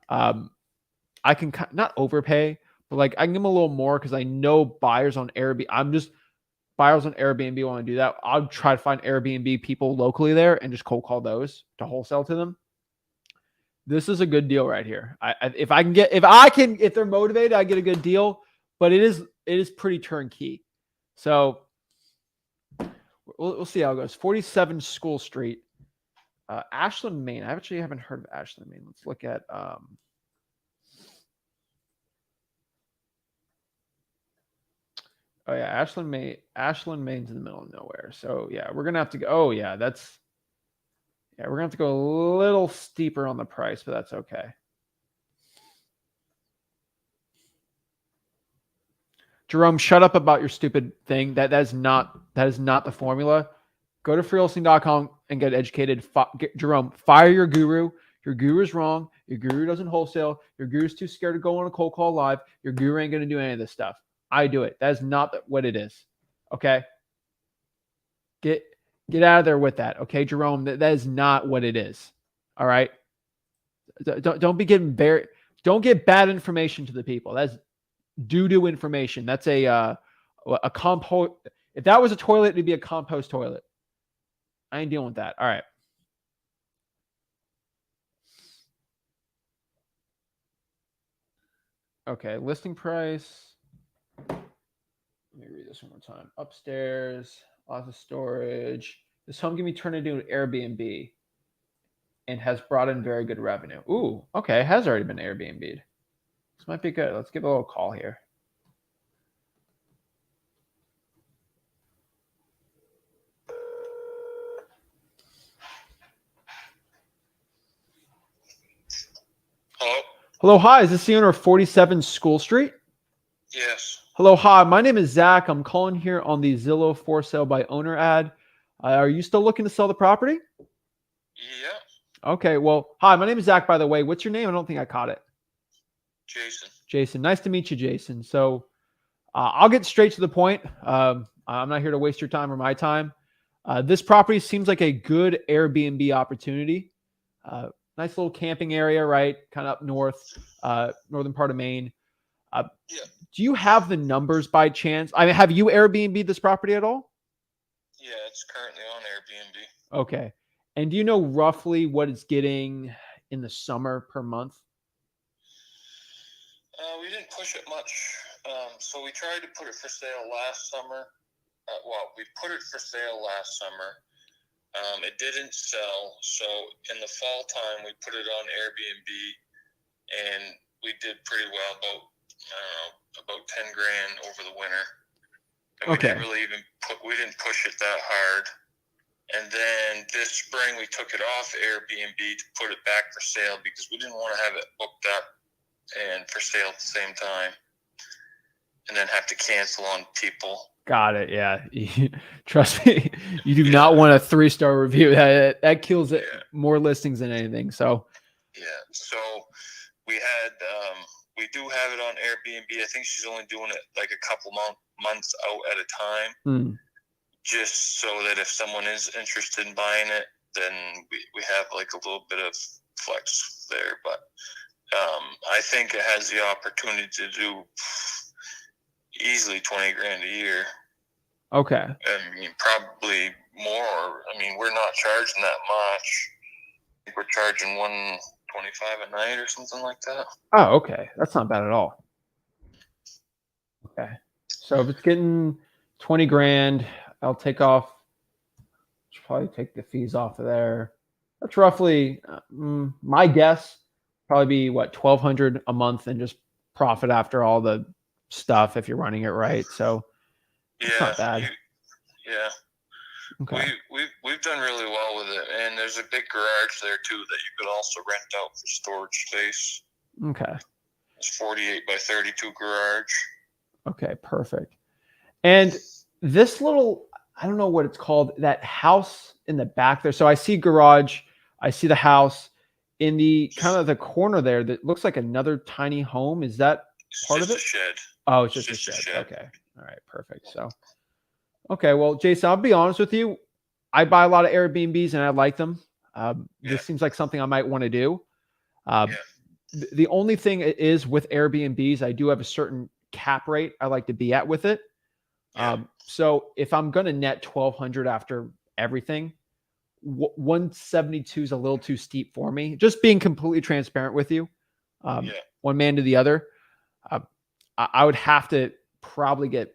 I can not overpay, but like I can give them a little more because I know buyers on Airbnb. Buyers on Airbnb want to do that. I'll try to find Airbnb people locally there and just cold call those to wholesale to them. This is a good deal right here. If they're motivated, I get a good deal, but it is pretty turnkey. So we'll see how it goes. 47 School Street, Ashland, Maine. I actually haven't heard of Ashland, Maine. Let's look at oh yeah, Ashland, Maine. Ashland, Maine's in the middle of nowhere. So yeah, we're gonna have to go. Oh yeah, we're gonna have to go a little steeper on the price, but that's okay. Jerome, shut up about your stupid thing. That is not the formula. Go to freewholesaling.com and get educated. Jerome, fire your guru. Your guru is wrong. Your guru doesn't wholesale. Your guru's too scared to go on a cold call live. Your guru ain't gonna do any of this stuff. I do it. That is not what it is. Okay. Get out of there with that. Okay, Jerome. That is not what it is. All right. Don't be getting don't get bad information to the people. That's doo-doo information. That's a compost. If that was a toilet, it'd be a compost toilet. I ain't dealing with that. All right. Okay, listing price. Let me read this one more time. Upstairs, lots of storage. This home can be turned into an Airbnb and has brought in very good revenue. Ooh, okay. It has already been Airbnb'd. This might be good. Let's give a little call here. Hello? Hello, hi. Is this the owner of 47 School Street? Yes. Hello, hi. My name is Zach. I'm calling here on the Zillow for sale by owner ad. Are you still looking to sell the property? Yeah. Okay. Well, hi. My name is Zach, by the way. What's your name? I don't think I caught it. Jason. Jason. Nice to meet you, Jason. So I'll get straight to the point. I'm not here to waste your time or my time. This property seems like a good Airbnb opportunity. Nice little camping area, right? Kind of up north, northern part of Maine. Yeah. Do you have the numbers by chance? I mean, have you Airbnb this property at all? Yeah, it's currently on Airbnb. Okay. And do you know roughly what it's getting in the summer per month? We didn't push it much. So we tried to put it for sale last summer. We put it for sale last summer. It didn't sell. So in the fall time, we put it on Airbnb and we did pretty well, about 10 grand over the winter. And we didn't really we didn't push it that hard. And then this spring we took it off Airbnb to put it back for sale because we didn't want to have it booked up and for sale at the same time and then have to cancel on people. Got it. Yeah. Trust me, you do not want a 3-star review. That kills it. Yeah. More listings than anything. So Yeah. So we had we do have it on Airbnb. I think she's only doing it like a couple months out at a time, just so that if someone is interested in buying it, then we have like a little bit of flex there. But I think it has the opportunity to do easily 20 grand a year. Okay. I mean, probably more. I mean, we're not charging that much. I think we're charging $125 a night or something like that. Oh, okay. That's not bad at all. Okay. So if it's getting 20 grand, I'll take off, should probably take the fees off of there. That's roughly, my guess, probably be what, 1,200 a month and just profit after all the stuff if you're running it right. So it's not bad. Yeah. Okay. We've done really well with it, and there's a big garage there too that you could also rent out for storage space. Okay. It's 48 by 32 garage. Okay, perfect. And this little, I don't know what it's called, that house in the back there. So I see garage, I see the house in the kind of the corner there that looks like another tiny home. Is that part of it? A shed. Oh, it's just a shed. Okay. All right, perfect. So, okay, well, Jason, I'll be honest with you. I buy a lot of Airbnbs and I like them. This seems like something I might want to do. The only thing is with Airbnbs, I do have a certain cap rate I like to be at with it. So if I'm going to net 1,200 after everything, 172 is a little too steep for me. Just being completely transparent with you. One man to the other. I would have to probably get,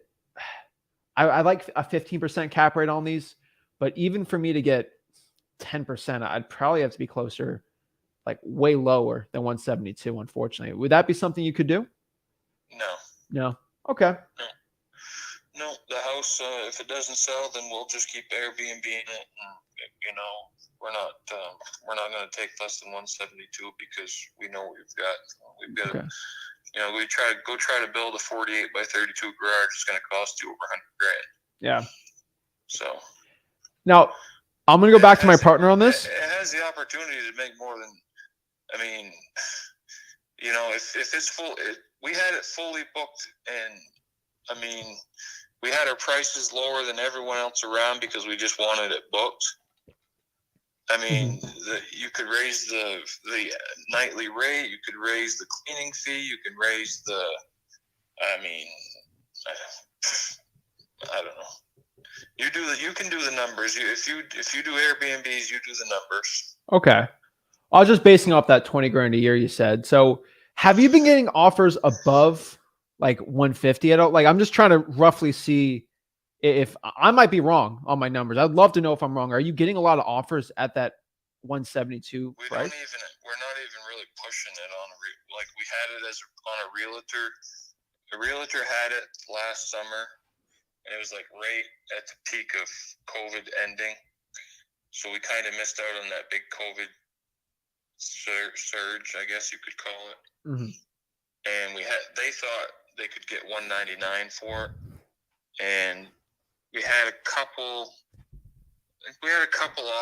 I like a 15% cap rate on these, but even for me to get 10%, I'd probably have to be closer, like way lower than 172, unfortunately. Would that be something you could do? No. Okay. No, the house, if it doesn't sell, then we'll just keep Airbnb in it. And, you know, we're not going to take less than 172 because we know we've got, Okay. You know, try to build a 48 by 32 garage. It's going to cost you over 100 grand. Yeah. So now I'm going to go back to my partner on this. It has the opportunity to make more than, I mean, you know, if it's full, we had it fully booked, and I mean, we had our prices lower than everyone else around because we just wanted it booked. I mean, you could raise the nightly rate, you could raise the cleaning fee, you can raise the, I mean, I don't know. You can do the numbers. If you do Airbnbs, you do the numbers. Okay. I was just basing off that 20 grand a year you said. So have you been getting offers above like 150 at all? Like, I'm just trying to roughly see if I might be wrong on my numbers. I'd love to know if I'm wrong. Are you getting a lot of offers at that 172 price? We're not even really pushing it on like we had it as on a realtor. The realtor had it last summer, and it was like right at the peak of COVID ending. So we kind of missed out on that big COVID surge, I guess you could call it. And they thought they could get 199 for it, and we had a couple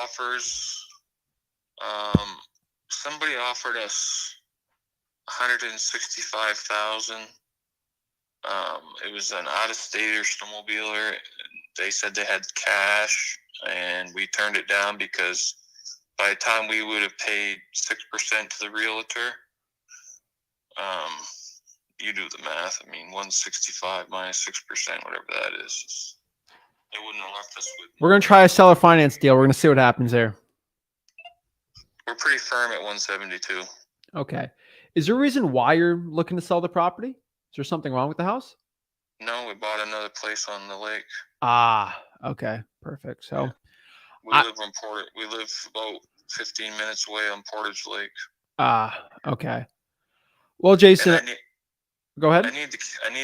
offers. Somebody offered us 165,000. It was an out-of-stater snowmobiler. They said they had cash, and we turned it down because by the time we would have paid 6% to the realtor, you do the math. I mean, 165 minus 6%, whatever that is. They wouldn't have left us with. We're going to try a seller finance deal. We're going to see what happens there. We're pretty firm at 172. Okay. Is there a reason why you're looking to sell the property? Is there something wrong with the house? No, we bought another place on the lake. Ah, okay. Perfect. So we live about 15 minutes away on Portage Lake. Ah, okay. Well, Jason, go ahead. I need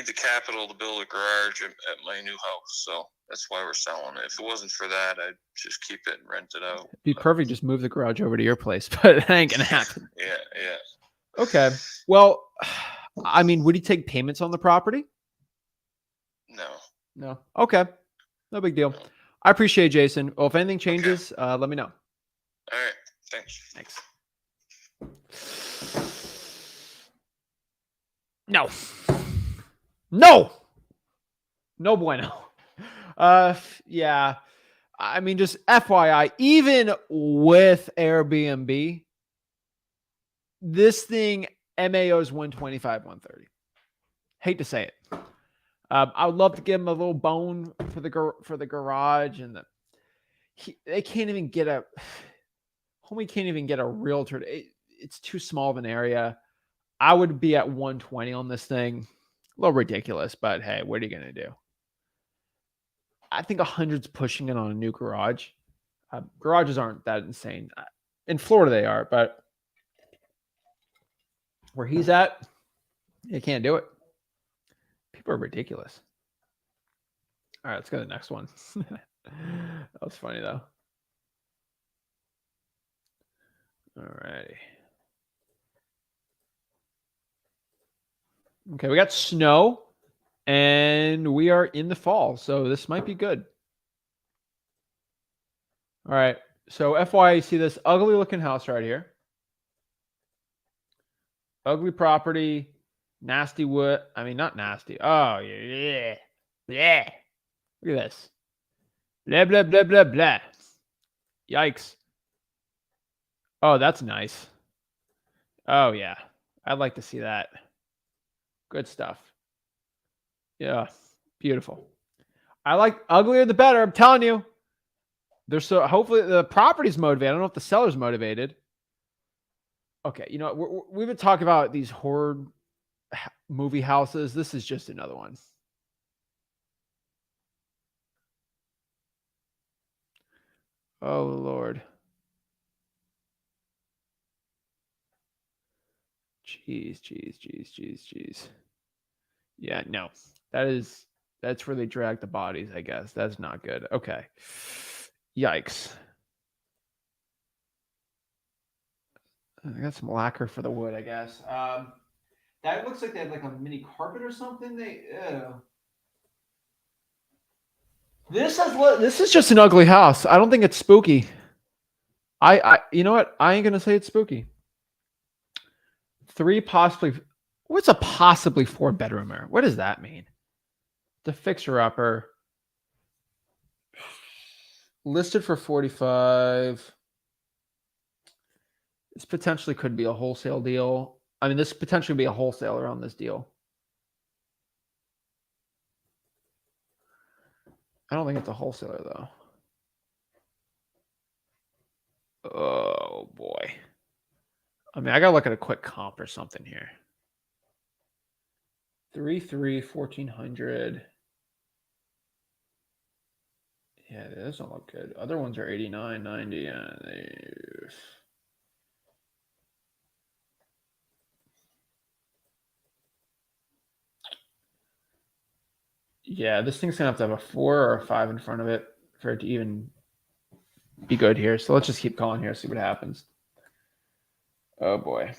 the capital to build a garage at my new house, so that's why we're selling it. If it wasn't for that, I'd just keep it and rent it out. It'd be perfect. Just move the garage over to your place, but it ain't gonna happen. Yeah. Okay. Well, I mean, would he take payments on the property? No. Okay. No big deal. No. I appreciate it, Jason. Well, if anything changes, let me know. All right. Thanks. No bueno. Yeah. I mean, just FYI, even with Airbnb, this thing MAO is 125, 130. Hate to say it. I would love to give him a little bone for the garage, and they can't even get a homie can't even get a realtor. It's too small of an area. I would be at 120 on this thing. A little ridiculous, but hey, what are you gonna do? I think 100's pushing it on a new garage. Garages aren't that insane. In Florida, they are, but where he's at, you can't do it. People are ridiculous. All right, let's go to the next one. That was funny, though. All righty. Okay, we got snow, and we are in the fall, so this might be good. All right, so FYI, you see this ugly looking house right here. Ugly property, nasty wood. I mean, not nasty. Oh, yeah. Yeah. Look at this. Blah, blah, blah, blah, blah. Yikes. Oh, that's nice. Oh, yeah. I'd like to see that. Good stuff. Yeah. Beautiful. I like uglier the better. I'm telling you. Hopefully the property's motivated. I don't know if the seller's motivated. Okay. You know, we've been talking about these horror movie houses. This is just another one. Oh, Lord. Jeez. Yeah, no. That's where they drag the bodies, I guess. That's not good. Okay. Yikes. I got some lacquer for the wood, I guess. That looks like they have like a mini carpet or something. This is just an ugly house. I don't think it's spooky. You know what? I ain't gonna say it's spooky. 3 possibly. What's a possibly 4-bedroomer? What does that mean? The fixer-upper listed for 45. This potentially could be a wholesale deal. I mean, this potentially be a wholesaler on this deal. I don't think it's a wholesaler, though. Oh, boy. I mean, I got to look at a quick comp or something here. 3.3, 1,400. Yeah, it doesn't look good. Other ones are 89, 90. Yeah, this thing's going to have a 4 or a 5 in front of it for it to even be good here. So let's just keep calling here, see what happens. Oh, boy.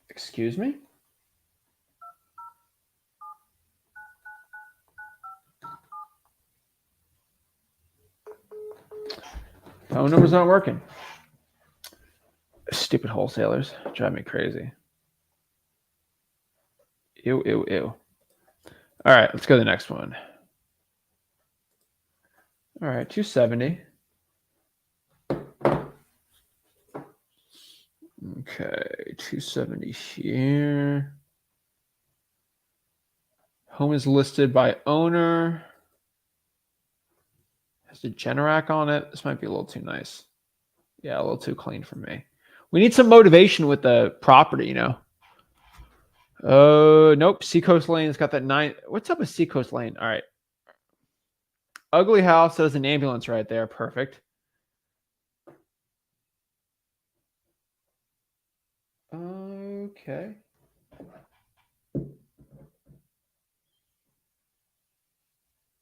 Excuse me? Phone number's not working. Stupid wholesalers drive me crazy. Ew. All right, let's go to the next one. All right, 270. Okay, 270 here. Home is listed by owner. Has a Generac on it. This might be a little too nice. Yeah, a little too clean for me. We need some motivation with the property, you know. Oh, nope. Seacoast Lane's got that 9. What's up with Seacoast Lane? All right. Ugly house. There's an ambulance right there. Perfect. Okay.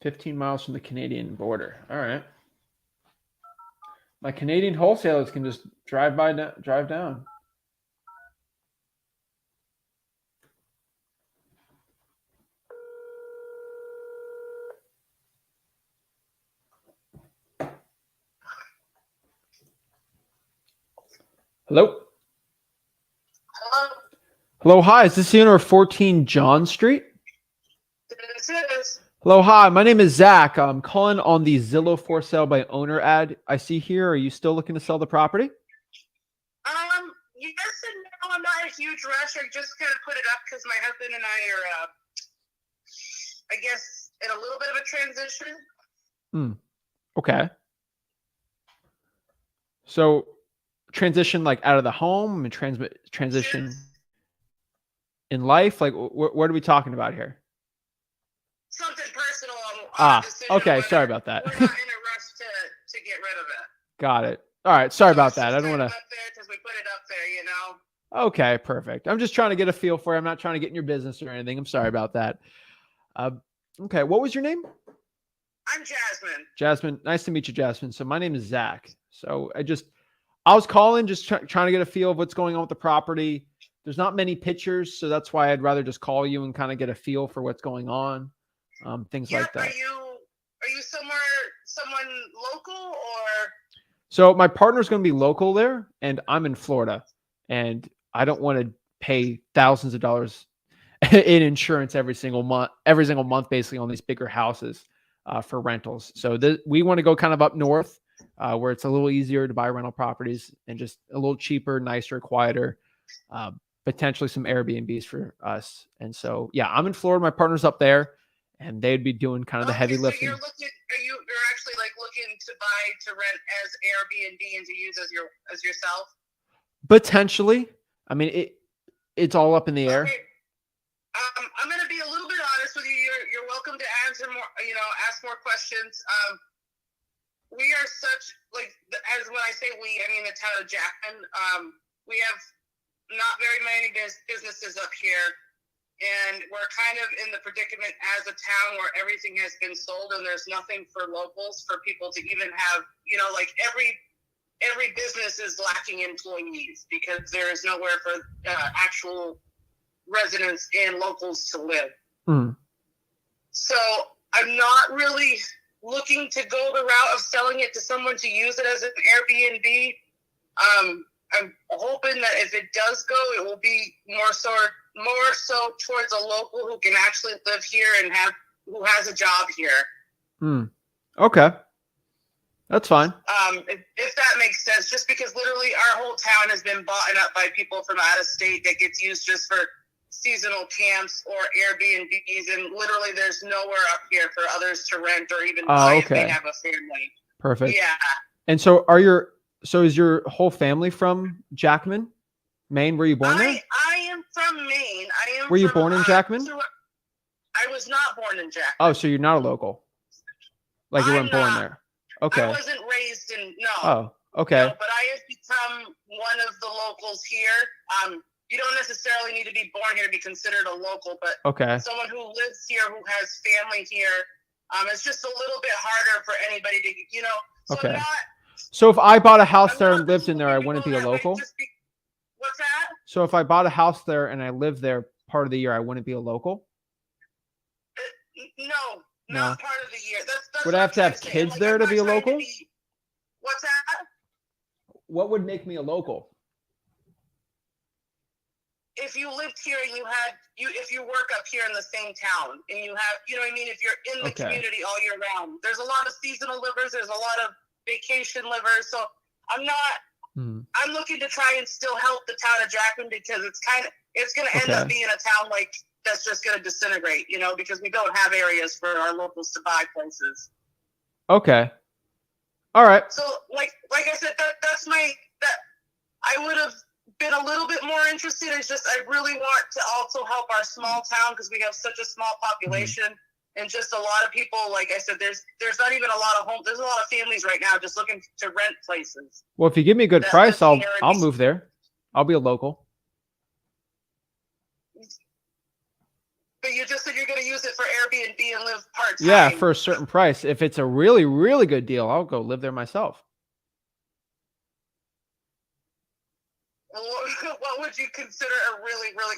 $15 miles from the Canadian border. All right. My Canadian wholesalers can just drive down. Hello? Hello, hi. Is this the owner of 14 John Street? This is. Hello, hi. My name is Zach. I'm calling on the Zillow for sale by owner ad I see here. Are you still looking to sell the property? Yes and no. I'm not in a huge rush. I just kind of put it up because my husband and I are, I guess, in a little bit of a transition. Okay. So transition like out of the home and transition in life. Like what are we talking about here? Something personal on Ah, a decision. okay. Whether Sorry about that. We're not in a rush to get rid of it. Got it. All right. Sorry So about it's that. just I don't kind want of to. up there because we put it up there, you know. Okay, perfect. I'm just trying to get a feel for it. I'm not trying to get in your business or anything. I'm sorry about that. Uh, okay. What was your name? I'm Jasmine. Jasmine. Nice to meet you, Jasmine. So my name is Zach. So I was calling, just trying to get a feel of what's going on with the property. There's not many pictures, so that's why I'd rather just call you and kind of get a feel for what's going on, things like that. Are you someone local or? So my partner's going to be local there, and I'm in Florida, and I don't want to pay thousands of dollars in insurance every single month, basically on these bigger houses for rentals. So we want to go kind of up north, where it's a little easier to buy rental properties and just a little cheaper, nicer, quieter, potentially some Airbnbs for us. And so, yeah, I'm in Florida. My partner's up there, and they'd be doing kind of the heavy lifting. You're actually like looking to buy to rent as Airbnb and to use as yourself? Potentially. I mean, it's all up in the air. Okay. I'm going to be a little bit honest with you. You're welcome to answer more, ask more questions. We are as when I say we, I mean the town of Jackson. We have not very many businesses up here, and we're kind of in the predicament as a town where everything has been sold and there's nothing for locals, for people to even have, every business is lacking employees because there is nowhere for actual residents and locals to live. So I'm not really looking to go the route of selling it to someone to use it as an Airbnb. I'm hoping that if it does go, it will be more so towards a local who can actually live here and who has a job here. Okay. That's fine. If that makes sense, just because literally our whole town has been bought up by people from out of state that gets used just for seasonal camps or Airbnbs, and literally there's nowhere up here for others to rent or even buy if they have a family. Perfect. Yeah. And so is your whole family from Jackman, Maine? Were you born there? I am from Maine. Were you born in Jackman? I was not born in Jackman. Oh, so you're not a local. Like you weren't born there. Okay. I wasn't raised no. Oh, okay. No, but I have become one of the locals here. You don't necessarily need to be born here to be considered a local, but someone who lives here, who has family here, it's just a little bit harder for anybody to, So so if I bought a house there and lived in there, I wouldn't be a local? What's that? So if I bought a house there and I lived there part of the year, I wouldn't be a local? No, not part of the year. That's would I have to have kids there to be a local? What's that? What would make me a local? If you lived here and if you work up here in the same town and you have, if you're in the community all year round, there's a lot of seasonal livers. There's a lot of vacation livers. So I'm looking to try and still help the town of Jackman because it's going to end up being a town that's just going to disintegrate, because we don't have areas for our locals to buy places. Okay. All right. So like I said, I would have been a little bit more interested. It's just I really want to also help our small town because we have such a small population and just a lot of people. Like I said, there's not even a lot of homes. There's a lot of families right now just looking to rent places. Well, if you give me a good price, I'll move there. I'll be a local. But you just said you're going to use it for Airbnb and live part-time. Yeah, for a certain price. If it's a really, really good deal, I'll go live there myself. What would you consider a really, really,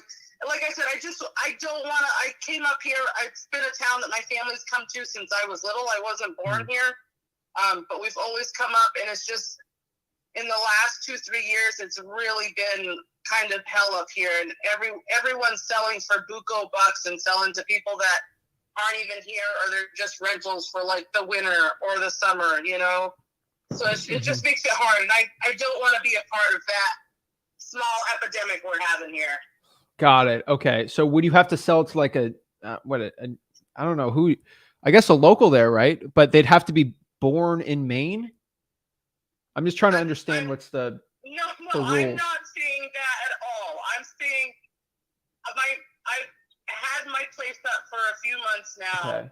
like I said, I don't want to, I came up here, it's been a town that my family's come to since I was little. I wasn't born here, but we've always come up, and it's just, in the last 2-3 years, it's really been kind of hell up here, and everyone's selling for buco bucks and selling to people that aren't even here, or they're just rentals for like the winter or the summer, you know? So it just makes it hard. And I don't want to be a part of that small epidemic we're having here. Got it. Okay. So would you have to sell it to like I don't know who, I guess a local there, right? But they'd have to be born in Maine. I'm just trying to understand what's the No, I'm not saying that at all. I'm saying I've had my place up for a few months now. Okay.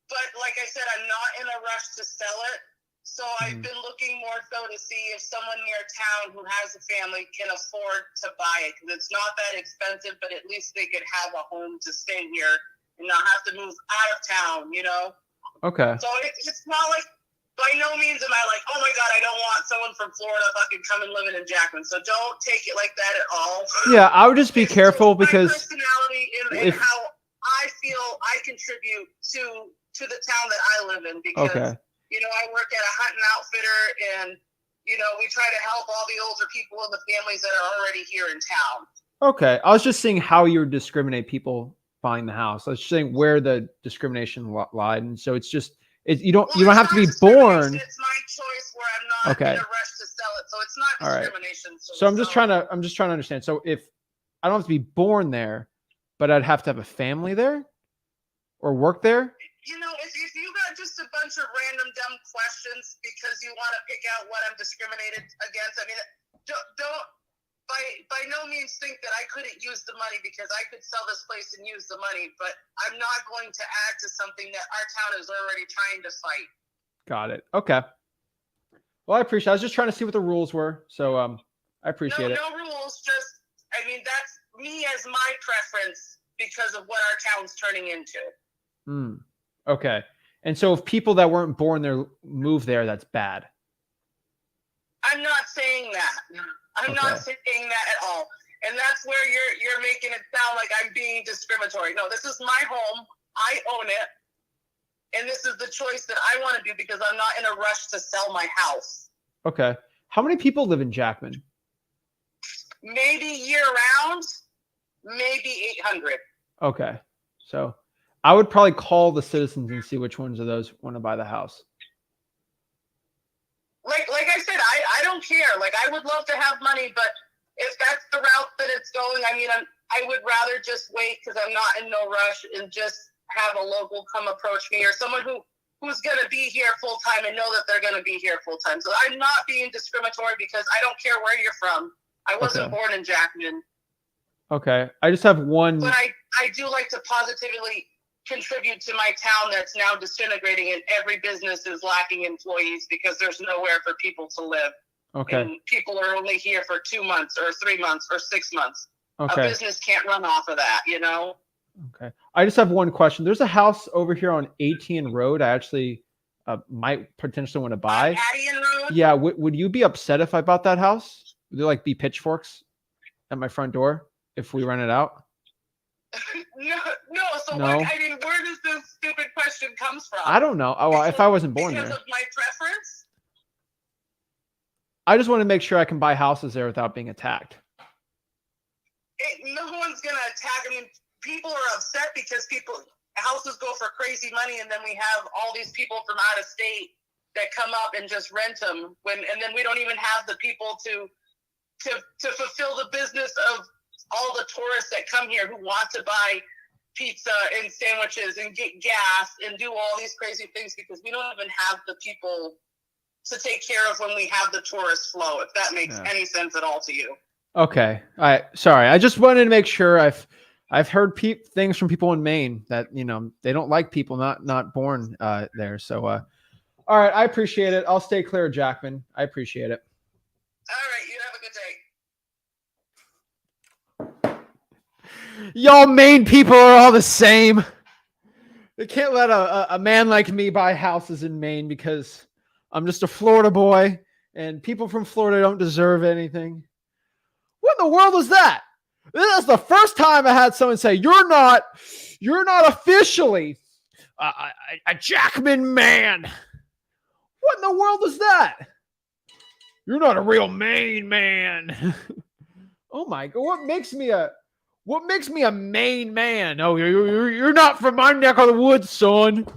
But like I said, I'm not in a rush to sell it. So I've been looking more so to see if someone near town who has a family can afford to buy it, because it's not that expensive, but at least they could have a home to stay here and not have to move out of town, you know? Okay. So it's not like, by no means am I like, oh my God, I don't want someone from Florida fucking coming living in Jackman. So don't take it like that at all. Yeah, I would just be careful because my personality and how I feel I contribute to the town that I live in, because you know, I work at a hunting outfitter, and you know, we try to help all the older people and the families that are already here in town. Okay. I was just seeing how you would discriminate people buying the house. I was just saying where the discrimination lied. And so it's just, you don't have to be born. It's my choice where I'm not in a rush to sell it. So it's not discrimination. Right. So I'm just trying to understand. So if I don't have to be born there, but I'd have to have a family there or work there. You know, if you got just a bunch of random dumb questions because you want to pick out what I'm discriminated against, I mean, don't by no means think that I couldn't use the money, because I could sell this place and use the money, but I'm not going to add to something that our town is already trying to fight. Got it. Okay. Well, I appreciate it. I was just trying to see what the rules were. So I appreciate it. No rules, just, I mean, that's me as my preference because of what our town's turning into. Okay. And so if people that weren't born there move there, that's bad. I'm not saying that. I'm not saying that at all. And that's where you're making it sound like I'm being discriminatory. No, this is my home. I own it. And this is the choice that I want to do, because I'm not in a rush to sell my house. Okay. How many people live in Jackman? Maybe year round, maybe 800. Okay. So I would probably call the citizens and see which ones of those want to buy the house. Like I said, I don't care. Like, I would love to have money, but if that's the route that it's going, I mean, I would rather just wait, because I'm not in no rush, and just have a local come approach me, or someone who's going to be here full time and know that they're going to be here full time. So I'm not being discriminatory, because I don't care where you're from. I wasn't born in Jackman. Okay. I just have one. But I do like to positively contribute to my town that's now disintegrating, and every business is lacking employees because there's nowhere for people to live. Okay. And people are only here for 2 months or 3 months or 6 months. Okay. A business can't run off of that, you know? Okay. I just have one question. There's a house over here on 18 Road. I actually might potentially want to buy. Addian Road? Yeah. Would you be upset if I bought that house? Would there like be pitchforks at my front door if we rent it out? No. So No. I mean, where does this stupid question comes from? I don't know. Oh, well, if I wasn't born because there. of my preference? I just want to make sure I can buy houses there without being attacked. No one's going to attack. I mean, people are upset because houses go for crazy money, and then we have all these people from out of state that come up and just rent them, and then we don't even have the people to fulfill the business of all the tourists that come here who want to buy pizza and sandwiches and get gas and do all these crazy things, because we don't even have the people to take care of when we have the tourist flow, if that makes any sense at all to you. Okay. Sorry. I just wanted to make sure. I've heard things from people in Maine that, you know, they don't like people not born there. So, all right. I appreciate it. I'll stay clear of Jackman. I appreciate it. All right. You have a good day. Y'all Maine people are all the same. They can't let a man like me buy houses in Maine because I'm just a Florida boy, and people from Florida don't deserve anything. What in the world was that? This is the first time I had someone say, you're not officially a Jackman man. What in the world was that? You're not a real Maine man. Oh my God. What makes me What makes me a Maine man? Oh, you're not from my neck of the woods, son.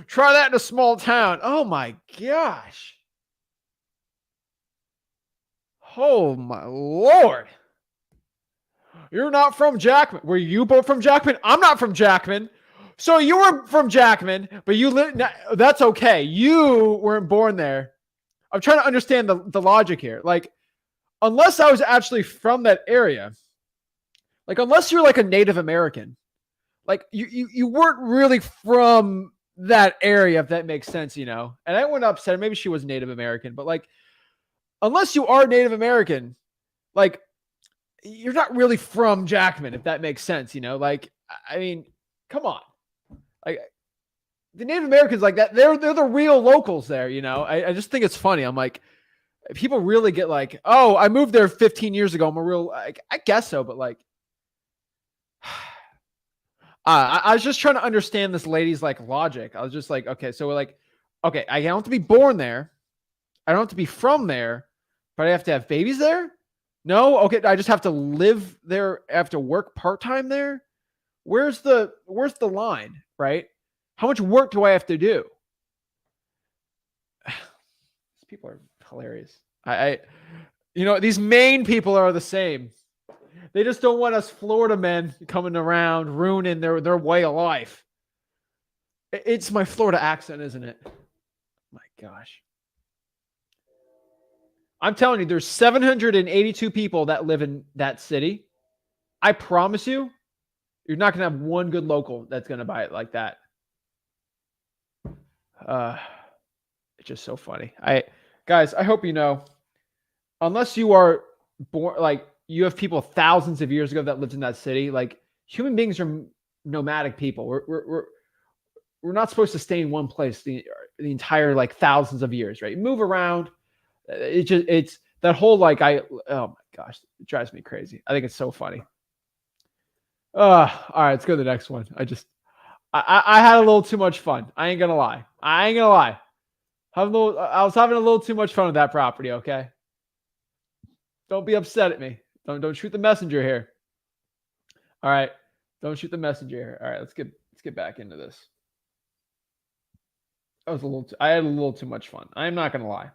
Try that in a small town. Oh my gosh. Oh my Lord. You're not from Jackman. Were you both from Jackman? I'm not from Jackman. So you were from Jackman, but you live. That's okay. You weren't born there. I'm trying to understand the logic here. Like, unless I was actually from that area, like unless you're like a Native American, like you weren't really from that area, if that makes sense, you know. And I went upset. Maybe she was Native American, but like, unless you are Native American, like you're not really from Jackman, if that makes sense, you know. Like, I mean, come on. Like the Native Americans like that, they're the real locals there, you know. I just think it's funny. I'm like, people really get like, oh, I moved there 15 years ago. I'm a real, like, I guess so, but like, I was just trying to understand this lady's like logic. I was just like, okay, so we're like, okay, I don't have to be born there. I don't have to be from there, but I have to have babies there. No, okay, I just have to live there. I have to work part-time there. Where's the line, right? How much work do I have to do? These people are hilarious. You know, these Maine people are the same. They just don't want us Florida men coming around ruining their way of life. It's my Florida accent, isn't it? My gosh. I'm telling you, there's 782 people that live in that city. I promise you, you're not going to have one good local that's going to buy it like that. It's just so funny. Guys, I hope you know, unless you are born, like you have people thousands of years ago that lived in that city, like human beings are nomadic people. We're not supposed to stay in one place the entire like thousands of years, right? You move around. It's that whole like oh my gosh, it drives me crazy. I think it's so funny. All right, let's go to the next one. I had a little too much fun. I ain't gonna lie. I was having a little too much fun with that property. Okay, don't be upset at me. Don't shoot the messenger here. All right, don't shoot the messenger here. All right, let's get back into this. I had a little too much fun. I'm not gonna lie.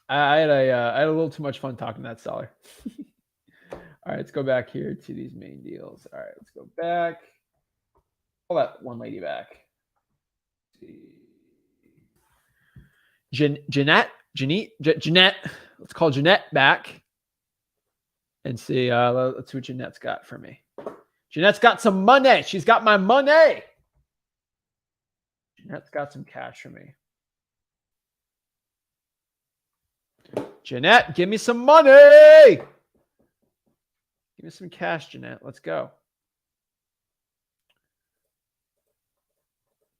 I had a little too much fun talking to that seller. All right, let's go back here to these main deals. All right, let's go back. Pull that one lady back. Let's see. Jeanette. Let's call Jeanette back and see. Let's see what Jeanette's got for me. Jeanette's got some money. She's got my money. Jeanette's got some cash for me. Jeanette, give me some money. Give me some cash, Jeanette. Let's go.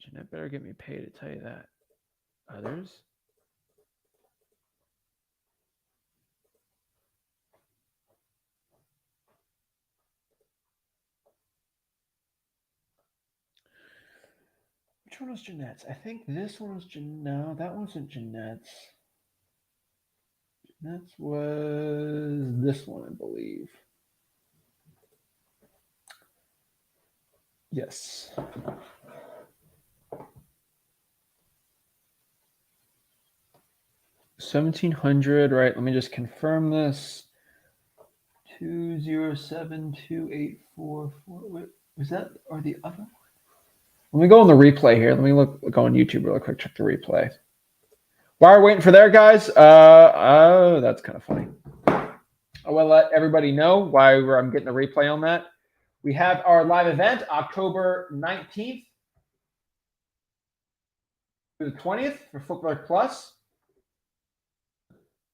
Jeanette better get me paid, to tell you that. Others? Which one was Jeanette's? I think this one was no, that wasn't Jeanette's. That was this one, I believe. Yes. $1,700, right? Let me just confirm this. 2072844. Wait, was that or the other one? Let me go on the replay here. Let me look on YouTube real quick. Check the replay. While we're waiting for there, guys, that's kind of funny. I will let everybody know why I'm getting a replay on that. We have our live event October 19th through the 20th for Footwork Plus.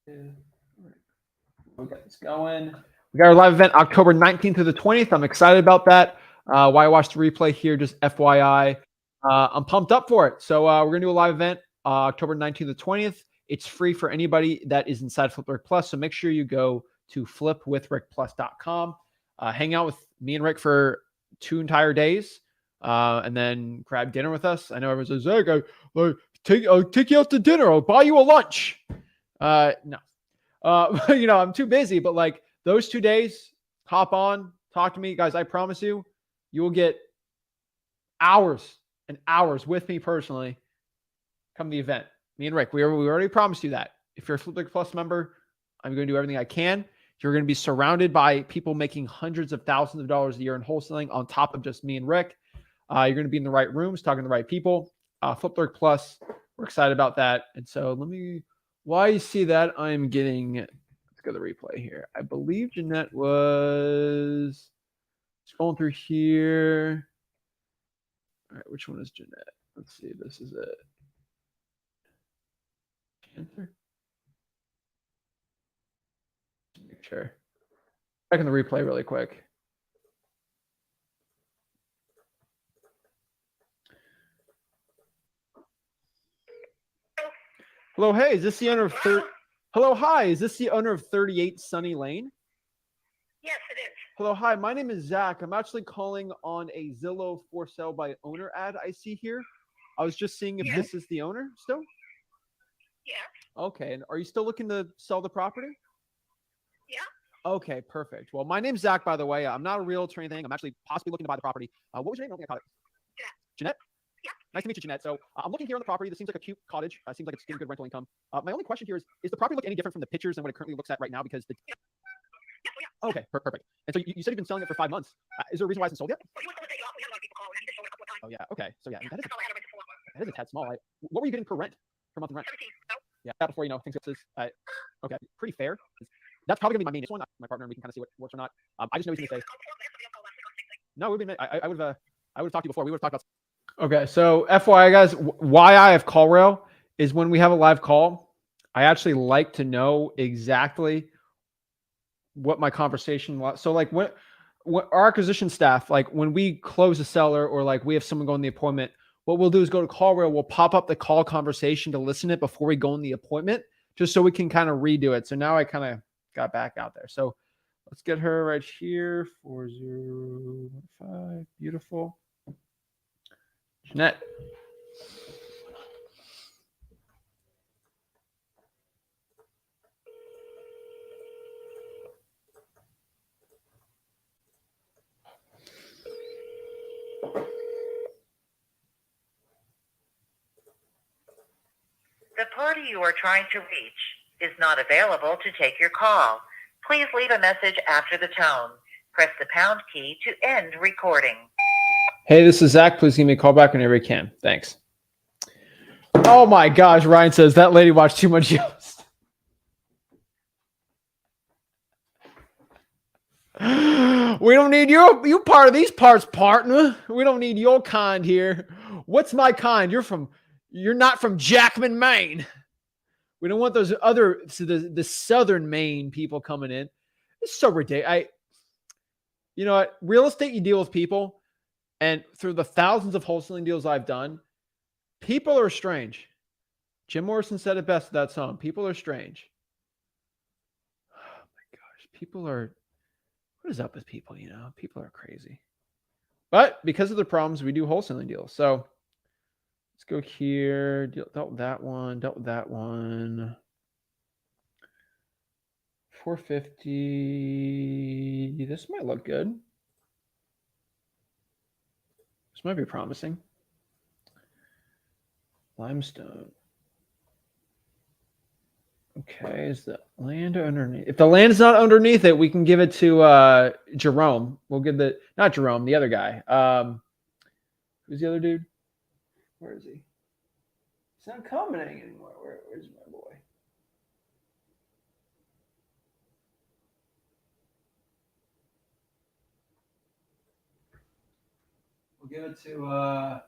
We got this going. We got our live event October 19th through the 20th. I'm excited about that. Why watch the replay here? Just FYI. I'm pumped up for it. So we're going to do a live event October 19th to 20th. It's free for anybody that is inside FlipRick Plus. So make sure you go to flipwithrickplus.com. Hang out with me and Rick for 2 entire days, and then grab dinner with us. I know everyone says, "Hey, I'll take you out to dinner. I'll buy you a lunch." No, you know, I'm too busy. But like those 2 days, hop on, talk to me. Guys, I promise you, you will get hours and hours with me personally come the event. Me and Rick, we already promised you that. If you're a Flip Like Plus member, I'm going to do everything I can. You're going to be surrounded by people making hundreds of thousands of dollars a year in wholesaling on top of just me and Rick. You're going to be in the right rooms, talking to the right people. Flip Like Plus, we're excited about that. And so while you see that, I'm getting, let's go to the replay here. I believe Jeanette was scrolling through here. All right, which one is Jeanette? Let's see. This is it. Answer. Make sure. Checking the replay really quick. Hello, hey, is this the owner of Hello, hi, is this the owner of 38 Sunny Lane? Yes, it is. Hello, hi, my name is Zach. I'm actually calling on a Zillow for sale by owner ad I see here. I was just seeing if this is the owner still? Yeah. Okay, and are you still looking to sell the property? Yeah. Okay, perfect. Well, my name's Zach, by the way. I'm not a realtor or anything. I'm actually possibly looking to buy the property. What was your name? I don't think I caught it. Yeah. Jeanette? Yeah. Nice to meet you, Jeanette. So I'm looking here on the property. This seems like a cute cottage. Seems like it's getting good rental income. My only question here is the property look any different from the pictures than what it currently looks at right now? Because the Okay, perfect. And so you said you've been selling it for 5 months. Is there a reason why it hasn't sold yet? Well, he was going to take it off. We had a lot of people call, and he just showed it a couple of times. Oh, yeah. Okay. So, yeah, that is, That's all I had to rent it for. that is a tad small. What were you getting per rent? Per month in rent? 17. No. Yeah, before you know things get this. Okay, pretty fair. That's probably gonna be my main one. My partner, and we can kind of see what works or not. I just know he's gonna say. No, we've been. I would have talked to you before. We would have talked about. Okay, so FYI, guys, why I have call rail is when we have a live call, I actually like to know exactly what my conversation was. So, like when our acquisition staff, like when we close a seller or like we have someone go in the appointment, what we'll do is go to call rail. We'll pop up the call conversation to listen to it before we go in the appointment, just so we can kind of redo it. So now I kind of got back out there. So let's get her right here. 4015. Beautiful. Jeanette. The party you are trying to reach is not available to take your call. Please leave a message after the tone. Press the pound key to end recording. Hey, this is Zach. Please give me a call back whenever you can. Thanks. Oh my gosh, Ryan says that lady watched too much Yoast. We don't need you part of these parts, partner. We don't need your kind here. What's my kind? You're not from Jackman, Maine. We don't want those other the southern Maine people coming in. It's so ridiculous. You know what? Real estate, you deal with people, and through the thousands of wholesaling deals I've done, people are strange. Jim Morrison said it best with that song. People are strange. Oh my gosh. People are, what is up with people? You know, people are crazy. But because of the problems, we do wholesaling deals. So let's go here. Dealt with that one. Dealt with that one. 450. This might look good. This might be promising. Limestone. Okay, is the land underneath? If the land is not underneath it, we can give it to Jerome. We'll give not Jerome, the other guy. Who's the other dude? Where is he? He's not commenting anymore. Where's my boy? We'll give it to where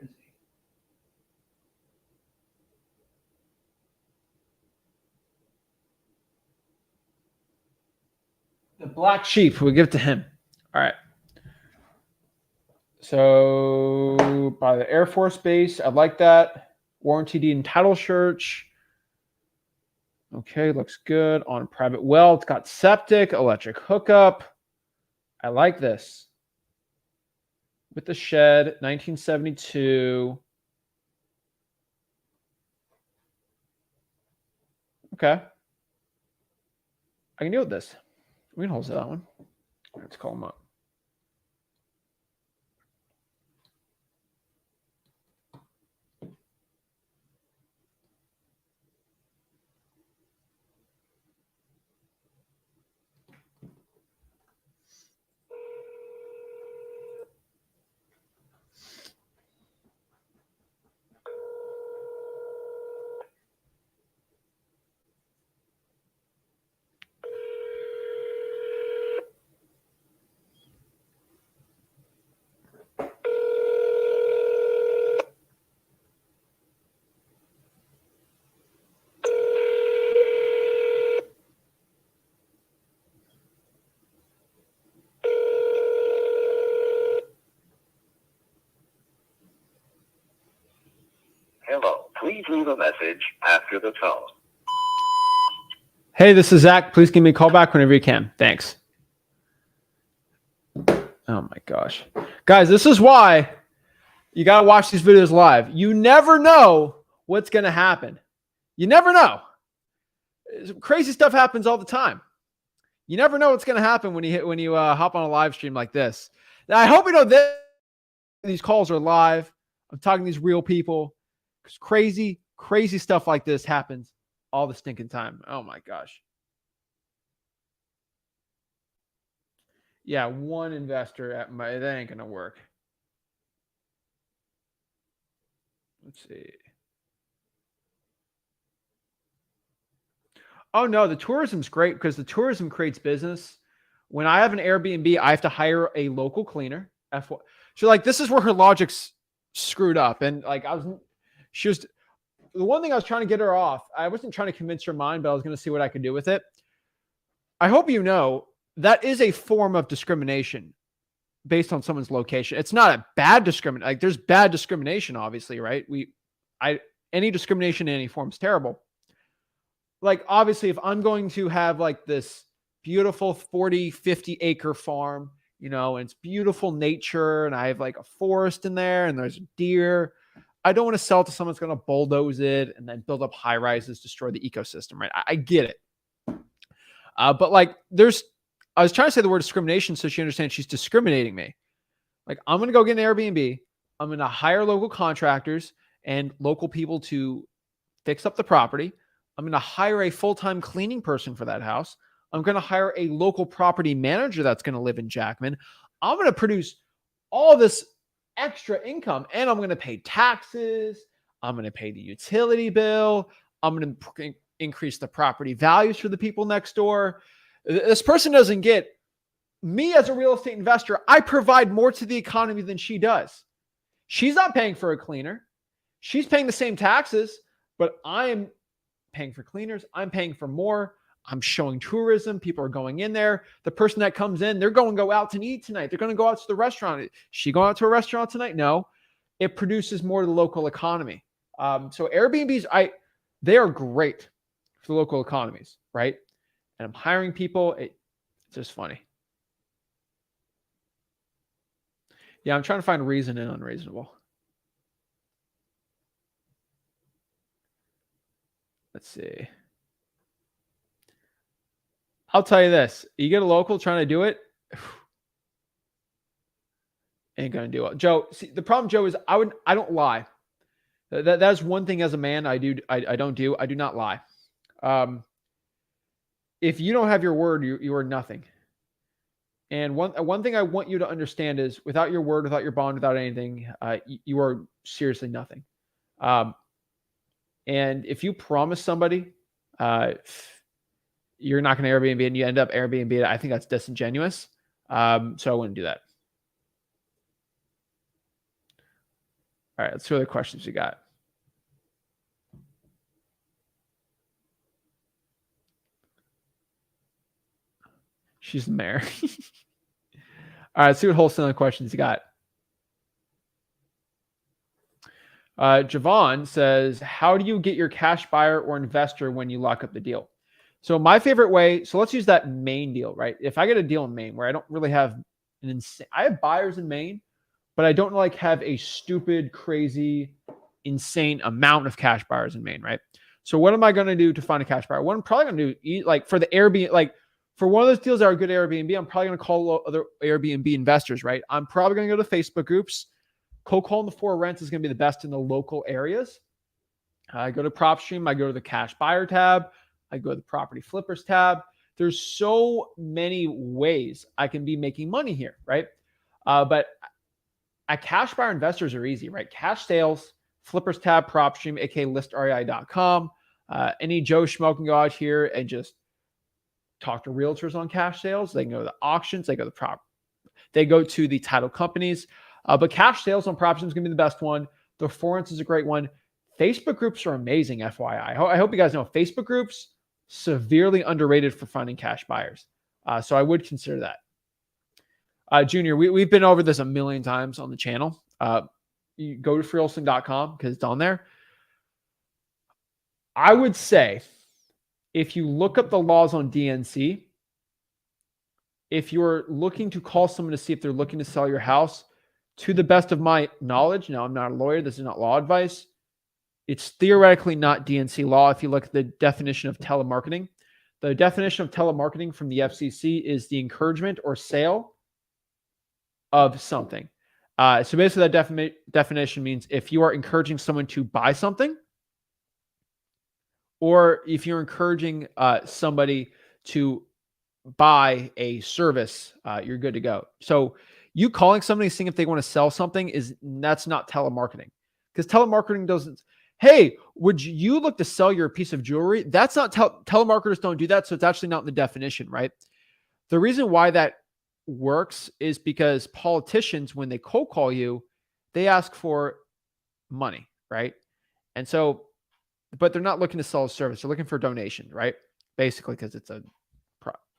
is he? The black sheep. We'll give it to him. All right. So by the Air Force Base, I like that. Warranty deed and title search. Okay, looks good. On private well, it's got septic, electric hookup. I like this. With the shed, 1972. Okay. I can deal with this. We can wholesale that one. Let's call him up. Hello, please leave a message after the tone. Hey, this is Zach. Please give me a call back whenever you can. Thanks. Oh my gosh. Guys, this is why you got to watch these videos live. You never know what's going to happen. You never know. Crazy stuff happens all the time. You never know what's going to happen when you hop on a live stream like this. Now, I hope you know that these calls are live. I'm talking to these real people. Because crazy stuff like this happens all the stinking time. Oh my gosh. Yeah, one investor at my, that ain't gonna work. Let's see. Oh no, the tourism's great because the tourism creates business. When I have an Airbnb, I have to hire a local cleaner. So like this is where her logic's screwed up. And like she was the one thing I was trying to get her off. I wasn't trying to convince her mind, but I was going to see what I could do with it. I hope you know that is a form of discrimination based on someone's location. It's not a bad discrimination. Like there's bad discrimination, obviously, right? Any discrimination in any form is terrible. Like obviously, if I'm going to have like this beautiful 40, 50 acre farm, you know, and it's beautiful nature, and I have like a forest in there, and there's deer. I don't want to sell it to someone that's going to bulldoze it and then build up high rises, destroy the ecosystem, right? I get it. But like I was trying to say the word discrimination so she understands she's discriminating me. Like I'm going to go get an Airbnb. I'm going to hire local contractors and local people to fix up the property. I'm going to hire a full-time cleaning person for that house. I'm going to hire a local property manager that's going to live in Jackman. I'm going to produce all this extra income, and I'm going to pay taxes. I'm going to pay the utility bill. I'm going to increase the property values for the people next door. This person doesn't get me as a real estate investor. I provide more to the economy than she does. She's not paying for a cleaner. She's paying the same taxes, but I'm paying for cleaners. I'm paying for more. I'm showing tourism. People are going in there. The person that comes in, they're going to go out to eat tonight. They're going to go out to the restaurant. Is she going out to a restaurant tonight? No. It produces more to the local economy. So Airbnbs, they are great for the local economies, right? And I'm hiring people. It's just funny. Yeah, I'm trying to find reason and unreasonable. Let's see. I'll tell you this. You get a local trying to do it, ain't going to do it. Joe, see, the problem, Joe, is I don't lie. That's one thing as a man I don't do. I do not lie. If you don't have your word, you are nothing. And one thing I want you to understand is without your word, without your bond, without anything, you are seriously nothing. And if you promise somebody, you're not going to Airbnb and you end up Airbnb, I think that's disingenuous. So I wouldn't do that. All right, let's see what other questions you got. She's the mayor. All right, let's see what wholesaling questions you got. Javon says, how do you get your cash buyer or investor when you lock up the deal? So my favorite way, so let's use that Maine deal, right? If I get a deal in Maine where I don't really have an insane, I have buyers in Maine, but I don't like have a stupid, crazy, insane amount of cash buyers in Maine, right? So what am I going to do to find a cash buyer? What I'm probably going to do, like for the Airbnb, like For one of those deals that are good Airbnb, I'm probably going to call other Airbnb investors, right? I'm probably going to go to Facebook groups. Cold calling the for rent is going to be the best in the local areas. I go to PropStream. I go to the cash buyer tab. I go to the property flippers tab. There's so many ways I can be making money here, right? But at cash buyer investors are easy, right? Cash sales, flippers tab, PropStream, aka listrei.com. Any Joe Schmo can go out here and just talk to realtors on cash sales. They can go to the auctions. They go to the title companies. But cash sales on PropStream is going to be the best one. The Forens is a great one. Facebook groups are amazing, FYI. I hope you guys know Facebook groups, severely underrated for finding cash buyers. So I would consider that. Junior, we've been over this a million times on the channel. You go to freewholesaling.com because it's on there. I would say if you look up the laws on DNC, if you're looking to call someone to see if they're looking to sell your house, to the best of my knowledge, now I'm not a lawyer, this is not law advice, it's theoretically not DNC law. If you look at the definition of telemarketing, the definition of telemarketing from the FCC is the encouragement or sale of something. So basically that definition means if you are encouraging someone to buy something, or if you're encouraging somebody to buy a service, you're good to go. So you calling somebody seeing if they want to sell something that's not telemarketing, because telemarketing doesn't. Hey, would you look to sell your piece of jewelry? That's not telemarketers don't do that. So it's actually not in the definition, right? The reason why that works is because politicians, when they cold call you, they ask for money, right? And so, but they're not looking to sell a service. They're looking for a donation, right? Basically, because it's a,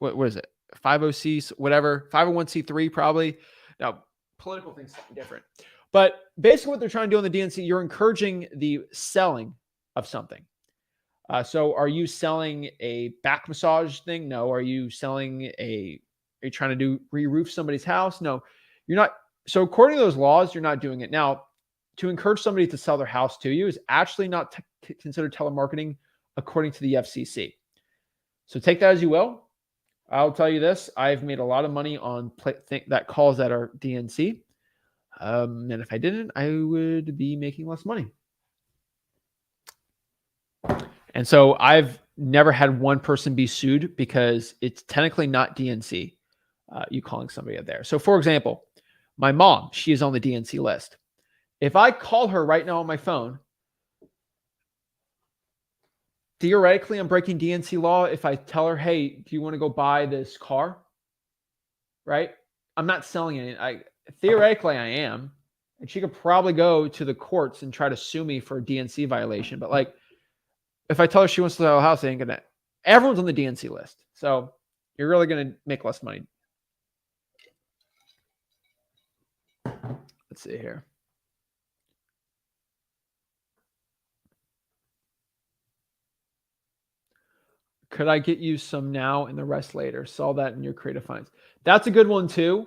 what is it? 50C, whatever, 501c3 probably. Now, political things something different. But basically what they're trying to do in the DNC, you're encouraging the selling of something. So are you selling a back massage thing? No. Are you selling are you trying to re-roof somebody's house? No, you're not. So according to those laws, you're not doing it. Now, to encourage somebody to sell their house to you is actually not considered telemarketing according to the FCC. So take that as you will. I'll tell you this. I've made a lot of money on that calls that are DNC. And if I didn't, I would be making less money. And so I've never had one person be sued because it's technically not DNC, you calling somebody out there. So for example, my mom, she is on the DNC list. If I call her right now on my phone, theoretically, I'm breaking DNC law if I tell her, hey, do you want to go buy this car? Right? I'm not selling it. Theoretically, I am. And she could probably go to the courts and try to sue me for a DNC violation. But like, if I tell her she wants to sell a house, everyone's on the DNC list. So you're really going to make less money. Let's see here. Could I get you some now and the rest later? Saw that in your creative finance. That's a good one too.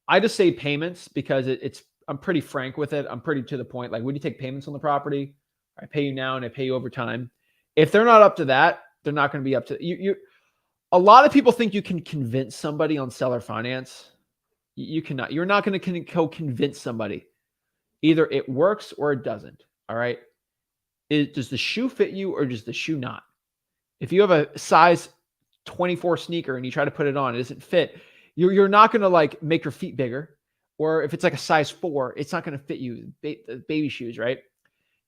I just say payments because I'm pretty frank with it. I'm pretty to the point. Like, would you take payments on the property? I pay you now and I pay you over time. If they're not up to that, they're not going to be up to you. A lot of people think you can convince somebody on seller finance. You cannot. You're not going to convince somebody. Either it works or it doesn't. All right. Does the shoe fit you or does the shoe not? If you have a size 24 sneaker and you try to put it on, it doesn't fit. You're not going to like make your feet bigger. Or if it's like a size 4, it's not going to fit you. Baby shoes, right?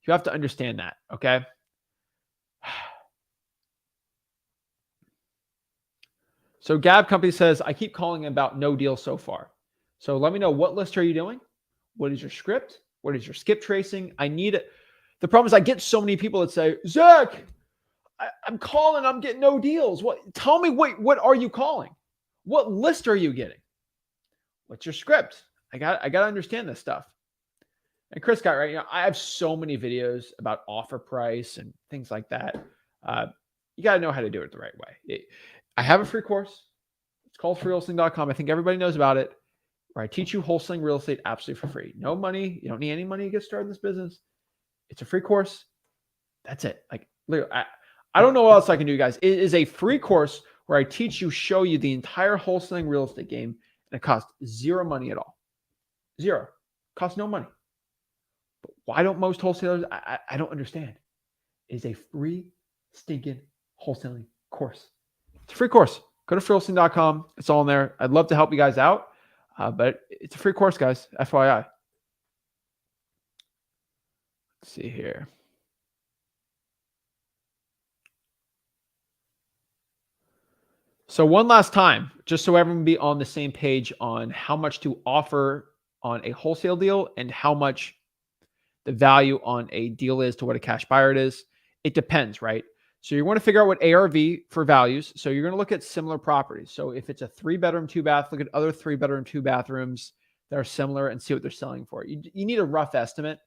You have to understand that. Okay. So Gab Company says, I keep calling about no deal so far. So let me know, what list are you doing? What is your script? What is your skip tracing? I need it. The problem is I get so many people that say, Zach, I'm calling, I'm getting no deals. Tell me, what are you calling? What list are you getting? What's your script? I got to understand this stuff. And Chris got right. I have so many videos about offer price and things like that. You got to know how to do it the right way. I have a free course. It's called freewholesaling.com. I think everybody knows about it. Where I teach you wholesaling real estate absolutely for free. No money. You don't need any money to get started in this business. It's a free course. That's it. Like, literally, I don't know what else I can do, guys. It is a free course where I teach you, show you the entire wholesaling real estate game, and it costs zero money at all. Zero. Costs no money. But why don't most wholesalers? I don't understand. It's a free stinking wholesaling course. It's a free course. Go to freewholesaling.com. It's all in there. I'd love to help you guys out, but it's a free course, guys. FYI. Let's see here. So one last time, just so everyone be on the same page on how much to offer on a wholesale deal and how much the value on a deal is to what a cash buyer it is. It depends, right? So you want to figure out what ARV for values. So you're going to look at similar properties. So if it's a 3-bedroom, 2-bath, look at other 3-bedroom, 2-bathrooms that are similar and see what they're selling for. You need a rough estimate.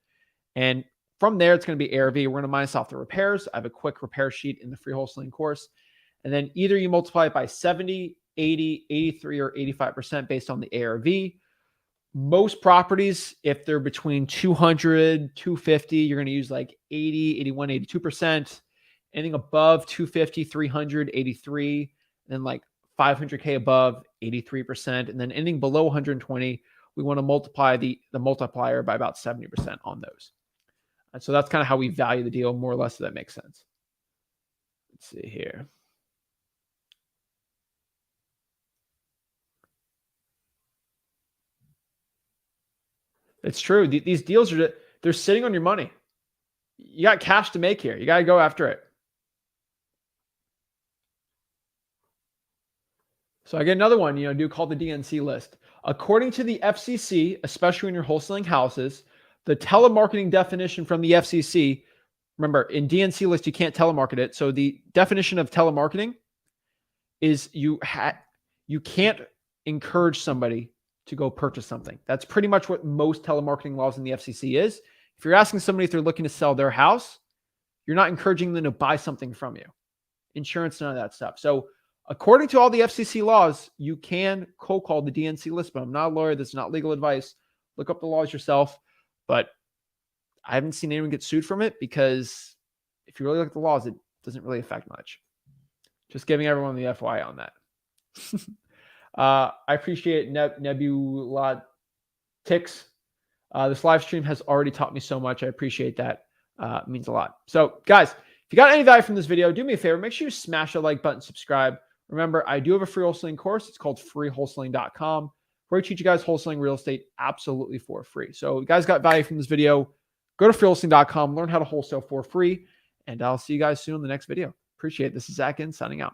And from there, it's going to be ARV. We're going to minus off the repairs. I have a quick repair sheet in the free wholesaling course. And then either you multiply it by 70, 80, 83, or 85% based on the ARV. Most properties, if they're between 200, 250, you're going to use like 80, 81, 82%. Anything above 250, 300, 83. And then like 500K above, 83%. And then anything below 120, we want to multiply the multiplier by about 70% on those. And so that's kind of how we value the deal, more or less, if that makes sense. Let's see here. It's true. These deals they're sitting on your money. You got cash to make here. You got to go after it. So I get another one, do called the DNC list. According to the FCC, especially when you're wholesaling houses, the telemarketing definition from the FCC, remember in DNC list, you can't telemarket it. So the definition of telemarketing is you can't encourage somebody to go purchase something. That's pretty much what most telemarketing laws in the FCC is. If you're asking somebody if they're looking to sell their house, you're not encouraging them to buy something from you. Insurance, none of that stuff. So according to all the FCC laws, you can cold call the DNC list, but I'm not a lawyer. That's not legal advice. Look up the laws yourself. But I haven't seen anyone get sued from it because if you really look at the laws, it doesn't really affect much. Just giving everyone the FYI on that. I appreciate Nebula Tix. This live stream has already taught me so much. I appreciate that. It means a lot. So guys, if you got any value from this video, do me a favor. Make sure you smash the like button, subscribe. Remember, I do have a free wholesaling course. It's called freewholesaling.com, where I teach you guys wholesaling real estate absolutely for free. So if you guys got value from this video, go to freewholesaling.com, learn how to wholesale for free, and I'll see you guys soon in the next video. Appreciate it. This is Zach Ginn signing out.